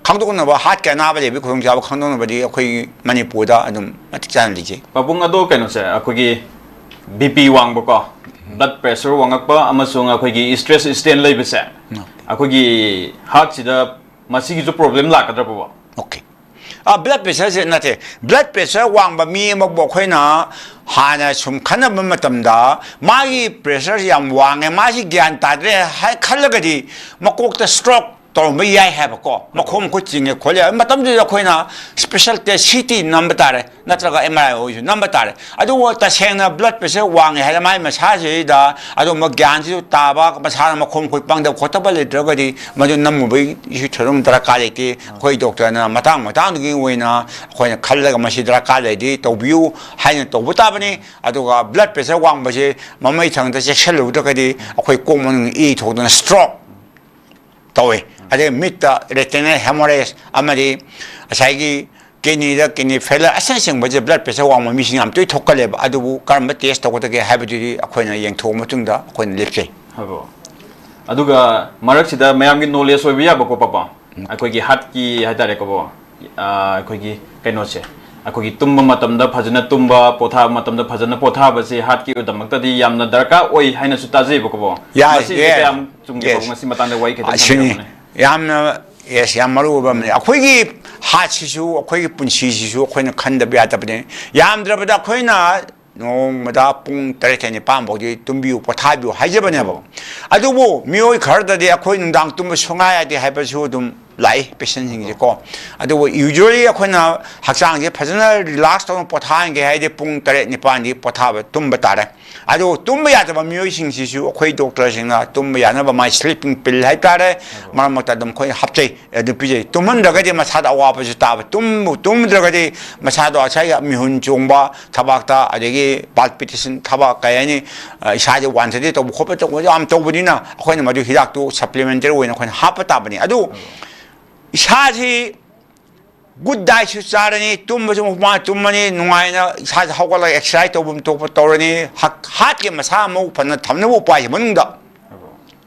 ꯈꯪꯗꯣꯛꯅꯕ ꯍꯥꯔꯠꯀꯤ ꯑꯅꯥꯕ ꯂꯩꯕꯒꯤ ꯈꯨꯗꯣꯡꯆꯥꯕ ꯈꯪꯗꯣꯛꯅꯕꯗꯤ ꯑꯩꯈꯣꯏꯒꯤ ꯃꯅꯤꯄꯨꯔꯗ ꯑꯗꯨꯝ ꯃꯇꯤꯛ ꯆꯥꯅ ꯂꯩꯖꯩ ꯄꯥꯕꯨꯡ ꯑꯗꯣ ꯀꯩꯅꯣꯁꯦ ꯑꯩꯈꯣꯏꯒꯤ BP ꯋꯥꯡꯕꯀꯣ ꯕ꯭ꯂꯗ ꯄ꯭ꯔꯦꯁꯔ ꯋꯥꯡꯉꯛꯄ ꯑꯃꯁꯨꯡ ꯑꯩꯈꯣꯏꯒꯤ ꯁ꯭ꯇ꯭ꯔꯦꯁ ꯁ꯭ꯇꯦꯟ ꯂꯩꯕꯁꯦ ꯑꯩꯈꯣꯏꯒꯤ ꯍꯥꯔꯠꯁꯤꯗ ꯃꯁꯤꯒꯤꯁꯨ ꯄ꯭ꯔꯣꯕ꯭ꯂꯦꯝ ꯂꯥꯛꯀꯗ꯭ꯔꯕꯣ ꯑꯣꯀꯦ ꯕ꯭ꯂꯗ ꯄ꯭ꯔꯦꯁꯔꯁꯦ ꯅꯠꯇꯦ ꯕ꯭ꯂꯗ ꯄ꯭ꯔꯦꯁꯔ ꯋꯥꯡꯕ ꯃꯤ ꯑꯃꯕꯨ ꯑꯩꯈꯣꯏꯅ ꯍꯥꯟꯅ ꯁꯨꯝ ꯈꯟꯅꯕ ꯃꯇꯝꯗ ꯃꯥꯒꯤ ꯄ꯭ꯔꯦꯁꯔꯁꯤ ꯌꯥꯝ ꯋꯥꯡꯉꯦ ꯃꯥꯁꯤ ꯒ꯭ꯌꯥꯟ ꯇꯥꯗ꯭ꯔꯦ ꯍꯥꯏ ꯈꯜꯂꯒꯗꯤ ꯃꯀꯣꯛꯇ ꯁ꯭ꯇ꯭ꯔꯣꯛ ꯇꯧꯔꯝꯕ ꯌꯥꯏ ꯍꯥꯏꯕꯀꯣ ꯃꯈꯣꯡ ꯃꯈꯨꯠ ꯆꯤꯡꯉꯦ ꯈꯣꯠꯂꯦꯃꯇꯝꯗꯨꯗ ꯑꯩꯈꯣꯏꯅ ꯁ꯭ꯄꯦꯁꯦꯜ ꯇꯦꯁ CT ꯅꯝꯕ ꯇꯥꯔꯦ ꯅꯠꯇ꯭ꯔꯒ MRI ꯑꯣꯏꯁꯨ ꯅꯝꯕ ꯇꯥꯔꯦ ꯑꯗꯨꯕꯨ ꯇꯁꯦꯡꯅ ꯕ꯭ꯂꯗ ꯄ꯭ꯔꯦꯁꯔ ꯋꯥꯡꯉꯦ ꯍꯥꯏꯅ ꯃꯥꯒꯤ ꯃꯁꯥꯁꯤꯗ ꯑꯗꯨꯝꯕ ꯒ꯭ꯌꯥꯟꯁꯤꯁꯨ ꯇꯥꯕ ꯃꯁꯥꯅ ꯃꯈꯣꯡ ꯃꯈꯨꯠ ꯄꯪꯗꯕ ꯈꯣꯠꯇꯕ ꯂꯩꯇ꯭ꯔꯒꯗꯤ ꯃꯗꯨ ꯅꯝꯃꯨꯕꯒꯤꯁꯨ ꯊꯣꯏꯗꯣꯛꯅ ꯗꯔꯀꯥꯔ ꯂꯩꯇꯦ ꯑꯩꯈꯣꯏ ꯗꯣꯛꯇꯔꯅ ꯃꯇꯥꯡꯗꯨꯒꯤ ꯑꯣꯏꯅ ꯑꯩꯈꯣꯏꯅ ꯈꯜꯂꯒ ꯃꯁꯤ ꯗꯔꯀꯥꯔ ꯂꯩꯔꯗꯤ ꯇꯧꯕꯤꯌꯨ ꯍꯥꯏꯅ ꯇꯧꯕ ꯇꯥꯕꯅꯤ ꯑꯗꯨꯒ ꯕ꯭ꯂꯗ ꯄ꯭ꯔꯦꯁꯔ ꯋꯥꯡꯕꯁꯦ ꯃꯃꯩ ꯊꯪꯗ ꯆꯦꯛꯁꯤꯜꯂꯨꯗ꯭ꯔꯒꯗꯤ ꯑꯩꯈꯣꯏ ꯀꯣꯛ ꯃꯅꯨꯡ ꯊꯣꯛꯗꯨꯅ ꯁ꯭ꯇ꯭ꯔꯣꯛ ꯇꯧꯋꯦ ꯑꯗꯩ ꯃꯤꯠꯇ ꯔꯦꯇꯤꯅꯦꯜ ꯍꯦꯃꯣꯔꯦꯖ ꯑꯃꯗꯤ ꯉꯁꯥꯏꯒꯤ ꯀꯤꯗꯅꯤꯗ ꯀꯤꯗꯅꯤ ꯐꯦꯂꯔ ꯑꯁꯤꯅꯆꯤꯡꯕꯁꯦ ꯕ꯭ꯂꯗ ꯄ꯭ꯔꯦꯁꯔ ꯋꯥꯡꯕ ꯃꯤꯁꯤꯡ ꯌꯥꯝ ꯇꯣꯏꯅ ꯊꯣꯛꯀꯜꯂꯦꯕ ꯑꯗꯨꯕꯨ ꯀꯔꯝꯕ ꯇꯦꯁ ꯇꯧꯒꯗꯒꯦ ꯍꯥꯏꯕꯗꯨꯗꯤ ꯑꯩꯈꯣꯏꯅ ꯌꯦꯡꯊꯣꯛꯑ ꯃꯇꯨꯡꯗ ꯑꯩꯈꯣꯏꯅ ꯂꯦꯞꯆꯩ ꯑꯗꯨꯒ ꯃꯔꯛꯁꯤꯗ ꯃꯌꯥꯝꯒꯤ ꯅꯣꯂꯦꯖ ꯑꯣꯏꯕ ꯌꯥꯕꯀꯣ ꯄꯥꯄꯥ ꯑꯩꯈꯣꯏꯒꯤ ꯍꯥꯔꯠꯀꯤ ꯍꯥꯏꯇꯥꯔꯦꯀꯣ ꯑꯩꯈꯣꯏꯒꯤ ꯀꯩꯅꯣꯁꯦ ꯑꯩꯈꯣꯏꯒꯤ ꯇꯨꯝꯕ ꯃꯇꯝꯗ ꯐꯖꯅ ꯇꯨꯝꯕ ꯄꯣꯊꯥꯕ ꯃꯇꯝꯗ ꯐꯖꯅ ꯄꯣꯊꯥꯕꯁꯤ ꯍꯥꯔꯠꯀꯤꯗꯃꯛꯇꯗꯤ ꯌꯥꯝꯅ ꯗꯔꯀꯥꯔ ꯑꯣꯏ ꯍꯥꯏꯅꯁꯨ ꯇꯥꯖꯩꯕꯀꯣ ꯃꯁꯤꯁꯦ ꯀꯌꯥꯝ ꯆꯨꯝꯒꯦ ꯄꯥꯕꯨꯡ ꯉꯁꯤ ꯃꯇꯥꯡꯗ ꯋꯥꯔꯤ ꯈꯤꯇꯪ ꯊꯝꯕꯤꯔꯝꯃꯨꯅꯦ ꯌꯥꯝꯅ ꯌꯥꯝ ꯃꯔꯨꯑꯣꯏꯕ ꯑꯃꯅꯤ ꯑꯩꯈꯣꯏꯒꯤ ꯍꯥꯔꯠꯁꯤꯁꯨ ꯑꯩꯈꯣꯏꯒꯤ ꯄꯨꯟꯁꯤꯁꯤꯁꯨ ꯑꯩꯈꯣꯏꯅ ꯈꯟꯗꯕ ꯌꯥꯗꯕꯅꯤ ꯌꯥꯝꯗ꯭ꯔꯕꯗ ꯑꯩꯈꯣꯏꯅ ꯅꯣꯡꯃꯗ ꯄꯨꯡ 8-9 ꯐꯥꯎꯗꯤ ꯇꯨꯝꯕꯤꯌꯨ ꯄꯣꯊꯥꯕꯤꯌꯨ ꯍꯥꯏꯖꯕꯅꯦꯕ ꯑꯗꯨꯕꯨ ꯃꯤꯑꯣꯏ ꯈꯔꯗꯗꯤ ꯑꯩꯈꯣꯏ ꯅꯨꯡꯗꯥꯡ ꯇꯨꯝꯕ ꯁꯨꯡꯌꯥ ꯌꯥꯗꯦ ꯍꯥꯏꯕꯁꯨ ꯑꯗꯨꯝ ꯂꯥꯛꯏ ꯄꯦꯁꯦꯟꯁꯤꯡꯁꯦꯀꯣ ꯑꯗꯨꯕꯨ ꯌꯨꯖ꯭ꯋꯦꯂꯤ ꯑꯩꯈꯣꯏꯅ ꯍꯛꯆꯥꯡꯁꯦ ꯐꯖꯅ ꯔꯤꯂꯥꯛꯁ ꯇꯧꯅ ꯄꯣꯊꯥꯍꯟꯒꯦ ꯍꯥꯏꯔꯗꯤ ꯄꯨꯡ 8-9ꯗꯤ ꯄꯣꯊꯥꯕ ꯇꯨꯝꯕ ꯇꯥꯔꯦ ꯑꯗꯨ ꯇꯨꯝꯕ ꯌꯥꯗꯕ ꯃꯤꯑꯣꯏꯁꯤꯡꯁꯤꯁꯨ ꯑꯩꯈꯣই ꯗꯣꯛꯇꯔꯁꯤꯡꯅ ꯇꯨꯝꯕ ꯌꯥꯅꯕ ꯃꯥꯏ ꯁ꯭ꯂꯤꯞꯄꯤꯡ ꯄꯤꯜ ꯍꯥꯏꯇꯥꯔꯦ ꯃꯔꯛ ꯃꯔꯛꯇ ꯑꯗꯨꯝ ꯑꯩꯈꯣꯏꯅ ꯍꯥꯞꯆꯩ ꯑꯗꯨ ꯄꯤꯖꯩ ꯇꯨꯝꯍꯟꯗ꯭ꯔꯒꯗꯤ ꯃꯁꯥꯗ ꯑꯋꯥꯕꯁꯨ ꯇꯥꯕ ꯇꯨꯝꯗ꯭ꯔꯒꯗꯤ ꯃꯁꯥꯗꯣ ꯉꯁꯥꯏꯒꯤ ꯃꯤꯍꯨꯟ ꯆꯣꯡꯕ ꯊꯕꯥꯛꯇ ꯑꯗꯒꯤ ꯄꯥꯜꯄꯤꯇꯦꯁꯟ ꯊꯕꯥꯛ ꯀꯩ ꯍꯥꯏꯅꯤ ꯏꯁꯥꯁꯦ ꯋꯥꯟꯊꯗꯦ ꯇꯧꯕ ꯈꯣꯠꯄ ꯇꯧꯕ ꯌꯥꯝ ꯇꯧꯕꯅꯤꯅ ꯑꯩꯈꯣꯏꯅ ꯃꯗꯨ ꯍꯤꯗꯥꯛꯇꯨ ꯁꯄ꯭ꯂꯤꯃꯦꯟꯇꯔꯤ ꯑꯣꯏꯅ ꯑꯩꯈꯣꯏꯅ ꯍꯥꯞꯄ ꯇꯥꯕꯅꯤ ꯑꯗꯨ ꯏꯁꯥꯁꯤ ꯒꯨꯗ ꯗꯥꯏꯠꯁꯨ ꯆꯥꯔꯅꯤ ꯇꯨꯝꯕꯁꯨ ꯃꯄꯨꯡ ꯇꯨꯝꯃꯅꯤ ꯅꯨꯡꯉꯥꯏꯅ ꯏꯁꯥꯁꯦ ꯍꯧꯒꯠꯂꯒ ꯑꯦꯛꯁꯔꯁꯥꯏꯖ ꯇꯧꯐꯝ ꯊꯣꯛꯄ ꯇꯧꯔꯅꯤ ꯍꯥꯔꯠꯀꯤ ꯃꯁꯥ ꯃꯎ ꯐꯅ ꯊꯝꯅꯕ ꯎꯄꯥꯏꯁꯤ ꯃꯅꯨꯡꯗ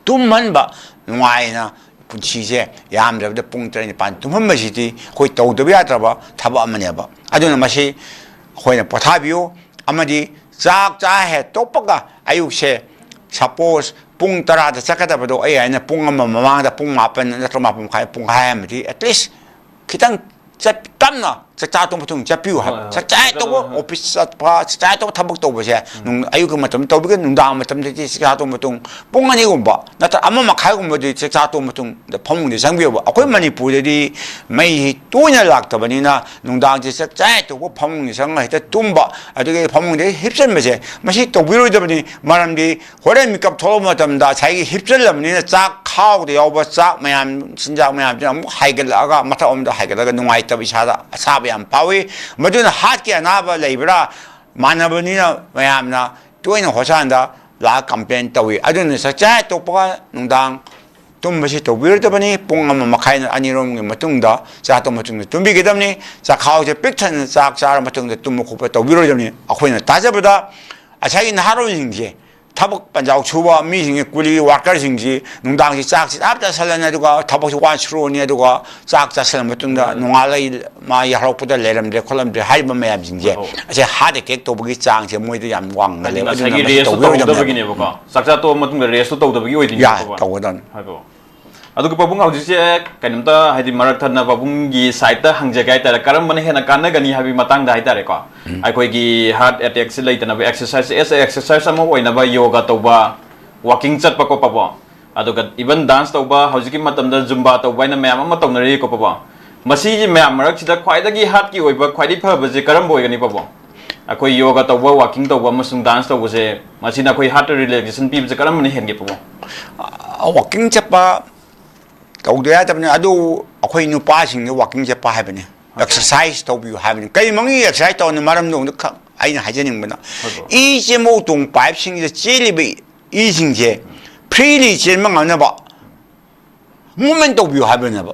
ꯇꯨꯝꯍꯟꯕ ꯅꯨꯡꯉꯥꯏꯅ ꯄꯨꯟꯁꯤꯁꯦ ꯌꯥꯝꯗ꯭ꯔꯕꯗ ꯄꯨꯡ 8-9 ꯇꯨꯝꯍꯟꯕꯁꯤꯗꯤ ꯑꯩꯈꯣꯏ ꯇꯧꯗꯕ ꯌꯥꯗ꯭ꯔꯕ ꯊꯕꯛ ꯑꯃꯅꯦꯕ ꯑꯗꯨꯅ ꯃꯁꯤ ꯑꯩꯈꯣꯏꯅ ꯄꯣꯊꯥꯕꯤꯌꯨ ꯑꯃꯗꯤ ꯆꯥꯛ ꯆꯥ ꯍꯦꯛ ꯇꯣꯛꯄꯒ ꯑꯌꯨꯛꯁꯦ ꯁꯄꯣꯁ ꯄꯨꯡ 10ꯗ ꯆꯠꯀꯗꯕꯗꯣ ꯑꯩ ꯍꯥꯏꯅ ꯄꯨꯡ ꯑꯃ ꯃꯃꯥꯡꯗ ꯄꯨꯡ 9 ꯅꯠꯇ꯭ꯔꯒ 9:30 ꯄꯨꯡꯈꯥꯏ ꯑꯃꯗꯤ ꯑꯦꯠꯂꯤꯁ ꯈꯤꯇꯪ ꯇꯞꯅ ꯆꯥꯛꯆꯥ ꯇꯣꯛꯄ ꯃꯇꯨꯡ ꯆꯠꯄꯤꯌꯨ ꯍꯥꯏꯕ ꯆꯥꯛꯆꯥ ꯇꯧꯕ ꯑꯣꯐꯤꯁ ꯆꯠꯄ ꯆꯥꯛꯆꯥ ꯇꯧꯕ ꯊꯕꯛ ꯇꯧꯕꯁꯦ ꯑꯌꯨꯛꯀꯤ ꯃꯇꯝ ꯇꯧꯕꯤꯒ ꯅꯨꯡꯗꯥꯡ ꯃꯇꯝꯗꯗꯤ ꯆꯥꯛꯆꯥ ꯇꯣꯛꯄ ꯃꯇꯨꯡ ꯄꯨꯡ 2ꯒꯨꯝꯕ ꯅꯠꯇ꯭ꯔꯒ 1 ꯃꯈꯥꯏꯒꯨꯝꯕꯗꯤ ꯆꯥꯛꯆꯥ ꯇꯣꯛꯄ ꯃꯇꯨꯡꯗ ꯐꯃꯨꯡꯗ ꯆꯪꯕꯤꯌꯣꯕ ꯑꯩꯈꯣꯏ ꯃꯅꯤꯄꯨꯔꯗꯗꯤ ꯃꯩ ꯇꯣꯏꯅ ꯂꯥꯛꯇꯕꯅꯤꯅ ꯅꯨꯡꯗꯥꯡꯁꯦ ꯆꯥꯛꯆꯥ ꯇꯧꯕ ꯐꯃꯨꯡꯗ ꯆꯪꯉ ꯍꯦꯛꯇ ꯇꯨꯝꯕ ꯑꯗꯨꯒꯤ ꯐꯃꯨꯡꯗ ꯍꯤꯞꯆꯟꯕꯁꯦ ꯃꯁꯤ ꯇꯧꯕꯤꯔꯣꯏꯗꯕꯅꯤ ꯃꯔꯝꯗꯤ ꯍꯣꯔꯦꯟ ꯃꯤꯀꯞ ꯊꯣꯛꯂꯛꯄ ꯃꯇꯝꯗ ꯉꯁꯥꯏꯒꯤ ꯍꯤꯞꯆꯜꯂꯕꯅꯤꯅ ꯆꯥꯛ ꯈꯥꯎꯗ ꯌꯥꯎꯕ ꯆꯥꯛ ꯃꯌꯥꯝ ꯆꯤꯟꯖꯥꯛ ꯃꯌꯥꯝꯁꯤꯅ ꯑꯃꯨꯛ ꯍꯥꯏꯒꯠꯂꯛꯑꯒ ꯃꯊꯛ ꯑꯃꯗ ꯍꯥꯏꯒꯠꯂꯒ ꯅꯨꯡꯉꯥꯏꯇꯕ ꯏꯁꯥꯗ ꯑꯁꯥꯕ ꯌꯥꯝ ꯐꯥꯎꯏ ꯃꯗꯨꯅ ꯍꯥꯔꯠꯀꯤ ꯑꯅꯥꯕ ꯂꯩꯕ꯭ꯔꯥ ꯃꯥꯟꯅꯕꯅꯤꯅ ꯃꯌꯥꯝꯅ ꯇꯣꯏꯅ ꯍꯣꯁꯄꯤꯇꯥꯜꯗ ꯂꯥꯛꯑ ꯀꯝꯄ꯭ꯂꯦꯟ ꯇꯧꯏ ꯑꯗꯨꯅ ꯆꯥꯛꯆꯥ ꯇꯣꯛꯄꯒ ꯅꯨꯡꯗꯥꯡ ꯇꯨꯝꯕꯁꯤ ꯇꯧꯕꯤꯔꯣꯏꯗꯕꯅꯤ ꯄꯨꯡ 1 ꯃꯈꯥꯏ 2ꯔꯣꯝꯒꯤ ꯃꯇꯨꯡꯗ ꯆꯥꯛ ꯇꯣꯛꯄ ꯃꯇꯨꯡꯗ ꯇꯨꯝꯕꯤꯒꯗꯕꯅꯤ ꯆꯥꯛꯈꯥꯎꯁꯦ ꯄꯤꯛ ꯊꯟꯅ ꯆꯥꯛ ꯆꯥꯔ ꯃꯇꯨꯡꯗ ꯇꯨꯝꯕ ꯈꯣꯠꯄ ꯇꯧꯕꯤꯔꯣꯏꯗꯕꯅꯤ ꯑꯩꯈꯣꯏꯅ ꯇꯥꯖꯕꯗ ꯉꯁꯥꯏꯒꯤ ꯅꯍꯥꯔꯣꯜꯁꯤꯡꯁꯦ ꯊꯕꯛ ꯄꯟꯖꯥꯎ ꯁꯨꯕ ꯃꯤꯁꯤꯡꯒꯤ ꯀꯨꯂꯤ ꯋꯥꯔꯀꯔꯁꯤꯡꯁꯤ ꯅꯨꯡꯗꯥꯡꯁꯤ ꯆꯥꯛꯁꯤ ꯇꯞ ꯆꯥꯁꯤꯜꯂꯅꯤ ꯑꯗꯨꯒ ꯊꯕꯛꯁꯤ ꯋꯥꯅ ꯁꯨꯔꯅꯤ ꯑꯗꯨꯒ ꯆꯥꯛ ꯆꯥꯁꯤꯜꯂ ꯃꯇꯨꯡꯗ ꯅꯣꯡꯉꯥꯜꯂꯒ ꯃꯥ ꯌꯥꯍꯧꯔꯛꯄꯗ ꯂꯩꯔꯝꯗ꯭ꯔꯦ ꯈꯣꯠꯂꯝꯗ꯭ꯔꯦ ꯍꯥꯏꯔꯤꯕ ꯃꯌꯥꯝꯁꯤꯡꯁꯦ ꯑꯁꯦ ꯍꯥꯔꯠ ꯑꯦꯇꯦꯛ ꯇꯧꯕꯒꯤ ꯆꯥꯡꯁꯦ ꯃꯣꯏꯗ ꯌꯥꯝ ꯋꯥꯡꯒꯜꯂꯦꯕ ꯉꯁꯥꯏꯒꯤ ꯔꯦꯁꯇꯨ ꯇꯧꯗꯕꯒꯤꯅꯦꯕꯀꯣ ꯆꯥꯛꯆꯥ ꯇꯣꯛꯑ ꯃꯇꯨꯡꯗ ꯔꯦꯁꯇꯨ ꯇꯧꯗꯕꯒꯤ ꯑꯣꯏꯗꯣꯏꯅꯦꯕꯀꯣ ꯇꯧꯒꯗꯕꯅꯤ ꯑꯗꯨꯒ ꯄꯥꯕꯨꯡ ꯍꯧꯖꯤꯛꯁꯦ ꯀꯩꯅꯣꯝꯇ ꯍꯥꯏꯗꯤ ꯃꯔꯛ ꯊꯠꯅ ꯄꯥꯕꯨꯡꯒꯤ ꯁꯥꯏꯠꯇ ꯍꯪꯖꯒꯦ ꯍꯥꯏꯇꯥꯔꯦ ꯀꯔꯝꯕꯅ ꯍꯦꯟꯅ ꯀꯥꯟꯅꯒꯅꯤ ꯍꯥꯏꯕꯒꯤ ꯃꯇꯥꯡꯗ ꯍꯥꯏꯇꯥꯔꯦꯀꯣ ꯑꯩꯈꯣꯏꯒꯤ ꯍꯥꯔꯠ ꯑꯦꯇꯦꯛꯁꯤ ꯂꯩꯇꯅꯕ ꯑꯦꯛꯁꯔꯁꯥꯏꯁ ꯑꯃ ꯑꯣꯏꯅꯕ ꯌꯣꯒꯥ ꯇꯧꯕ ꯋꯥꯀꯤꯡ ꯆꯠꯄ ꯈꯣꯠꯄꯀꯣ ꯑꯗꯨꯒ ꯏꯚꯟ ꯗꯥꯟꯁ ꯇꯧꯕ ꯍꯧꯖꯤꯛꯀꯤ ꯃꯇꯝꯗ ꯖꯨꯝꯕꯥ ꯇꯧꯕ ꯍꯥꯏꯅ ꯃꯌꯥꯝ ꯑꯃ ꯇꯧꯅꯔꯤꯀꯣ ꯄꯥꯕꯨꯡ ꯃꯁꯤꯒꯤ ꯃꯌꯥꯝ ꯃꯔꯛꯁꯤꯗ ꯈ꯭ꯋꯥꯏꯗꯒꯤ ꯍꯥꯔꯠꯀꯤ ꯑꯣꯏꯕ ꯈ꯭ꯋꯥꯏꯗꯒꯤ ꯐꯕꯁꯦ ꯀꯔꯝꯕ ꯑꯣꯏꯒꯅꯤ ꯄꯥꯕꯨꯡ ꯑꯩꯈꯣꯏ ꯌꯣꯒꯥ ꯇꯧꯕ ꯋꯥꯀꯤꯡ ꯇꯧꯕ ꯑꯃꯁꯨꯡ ꯗꯥꯟꯁ ꯇꯧꯕꯁꯦ ꯃꯁꯤꯅ ꯑꯩꯈꯣꯏ ꯍꯥꯔꯠꯇ ꯔꯤꯂꯦꯛꯁꯦꯁꯟ ꯄꯤꯕꯁꯦ ꯀꯔꯝꯕꯅ ꯍꯦꯟꯒꯦ ꯄꯥꯕꯨꯡ ꯋꯥꯀꯤꯡ ꯆꯠꯄ ꯇꯧꯗ ꯌꯥꯗꯕꯅꯤ ꯑꯗꯨ ꯑꯩꯈꯣꯏ ꯅꯨꯄꯥꯁꯤꯡꯗ ꯋꯥꯀꯤꯡ ꯆꯠꯄ ꯍꯥꯏꯕꯅꯤ ꯑꯦꯛꯁꯔꯁꯥꯏꯁ ꯇꯧꯕꯤꯌꯨ ꯍꯥꯏꯕꯅꯤ ꯀꯔꯤ ꯃꯃꯤꯡ ꯑꯦꯛꯁꯔꯁꯥꯏꯁ ꯇꯧꯅꯤ ꯃꯔꯝꯗꯣ ꯑꯩꯅ ꯍꯥꯏꯖꯅꯤꯡꯕꯅ ꯏ ꯆꯦꯃꯧ ꯇꯣꯡ ꯄꯥꯏꯞꯁꯤꯡꯁꯤꯗ ꯆꯦꯜꯂꯤꯕ ꯏꯁꯤꯡꯁꯦ ꯐ꯭ꯔꯤꯂꯤ ꯆꯦꯟꯕ ꯉꯝꯅꯕ ꯃꯨꯚꯃꯦꯟ ꯇꯧꯕꯤꯌꯨ ꯍꯥꯏꯕꯅꯦꯕ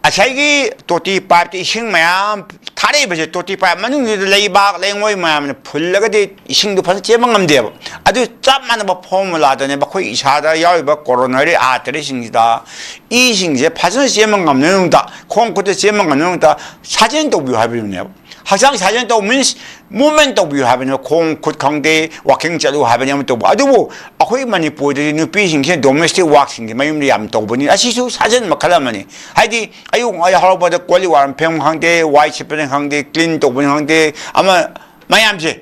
ꯉꯁꯥꯏꯒꯤ ꯇꯣꯇꯤ ꯄꯥꯏꯞꯇ ꯏꯁꯤꯡ ꯃꯌꯥꯝ ꯊꯥꯔꯛꯏꯕꯁꯦ ꯇꯣꯇꯤ ꯄꯥꯏꯞ ꯃꯅꯨꯡꯁꯤꯗ ꯂꯩꯕꯥꯛ ꯂꯩꯉꯣꯏ ꯃꯌꯥꯝꯅ ꯐꯨꯜꯂꯒꯗꯤ ꯏꯁꯤꯡꯗꯣ ꯐꯖꯅ ꯆꯦꯟꯕ ꯉꯝꯗꯦꯕ ꯑꯗꯨ ꯆꯞ ꯃꯥꯟꯅꯕ ꯐꯣꯔꯃꯨꯂꯥꯗꯅꯦꯕ ꯑꯩꯈꯣꯏ ꯏꯁꯥꯗ ꯌꯥꯎꯔꯤꯕ ꯀꯣꯔꯣꯅꯔꯤ ꯑꯥꯔꯇꯔꯤꯁꯤꯡꯁꯤꯗ ꯏꯁꯤꯡꯁꯦ ꯐꯖꯅ ꯆꯦꯟꯕ ꯉꯝꯅꯕꯒꯤꯗꯃꯛꯇ ꯈꯣꯡ ꯈꯨꯠꯇ ꯆꯦꯟꯕ ꯉꯝꯅꯕꯒꯤꯗꯃꯛꯇ ꯁꯥꯖꯦꯜ ꯇꯧꯕꯤꯌꯨ ꯍꯥꯏꯕꯅꯦꯕ ꯍꯛꯆꯥꯡ ꯁꯥꯖꯦꯜ ꯇꯧ ꯃꯤꯟꯁ ꯃꯨꯚꯃꯦꯟ ꯇꯧꯕꯤꯌꯨ ꯍꯥꯏꯕꯅꯦꯕ ꯈꯣꯡ ꯈꯨꯠ ꯈꯪꯗꯦ ꯋꯥꯀꯤꯡ ꯆꯠꯂꯨ ꯍꯥꯏꯕꯅꯤ ꯑꯃ ꯇꯧꯕ ꯑꯗꯨꯕꯨ ꯑꯩꯈꯣꯏ ꯃꯅꯤꯄꯨꯔꯗꯗꯤ ꯅꯨꯄꯤꯁꯤꯡꯁꯦ ꯗꯣꯃꯦꯁꯇꯤꯛ ꯋꯥꯔꯛꯁꯤꯡꯁꯦ ꯃꯌꯨꯝꯗ ꯌꯥꯝ ꯇꯧꯕꯅꯤ ꯑꯁꯤꯁꯨ ꯁꯥꯖꯦꯜ ꯃꯈꯜ ꯑꯃꯅꯤ ꯍꯥꯏꯗꯤ ꯑꯌꯨꯛ ꯍꯧꯔꯛꯄꯗ ꯀꯣꯜꯂꯤꯛ ꯋꯥꯏꯔꯝ ꯐꯦꯡꯕ ꯈꯪꯗꯦ ꯋꯥꯏ ꯁꯤꯠꯄꯅꯤ ꯈꯪꯗꯦ ꯀ꯭ꯂꯤꯟ ꯇꯧꯕꯅꯤ ꯈꯪꯗꯦ ꯑꯃ ꯃꯌꯥꯝꯁꯦ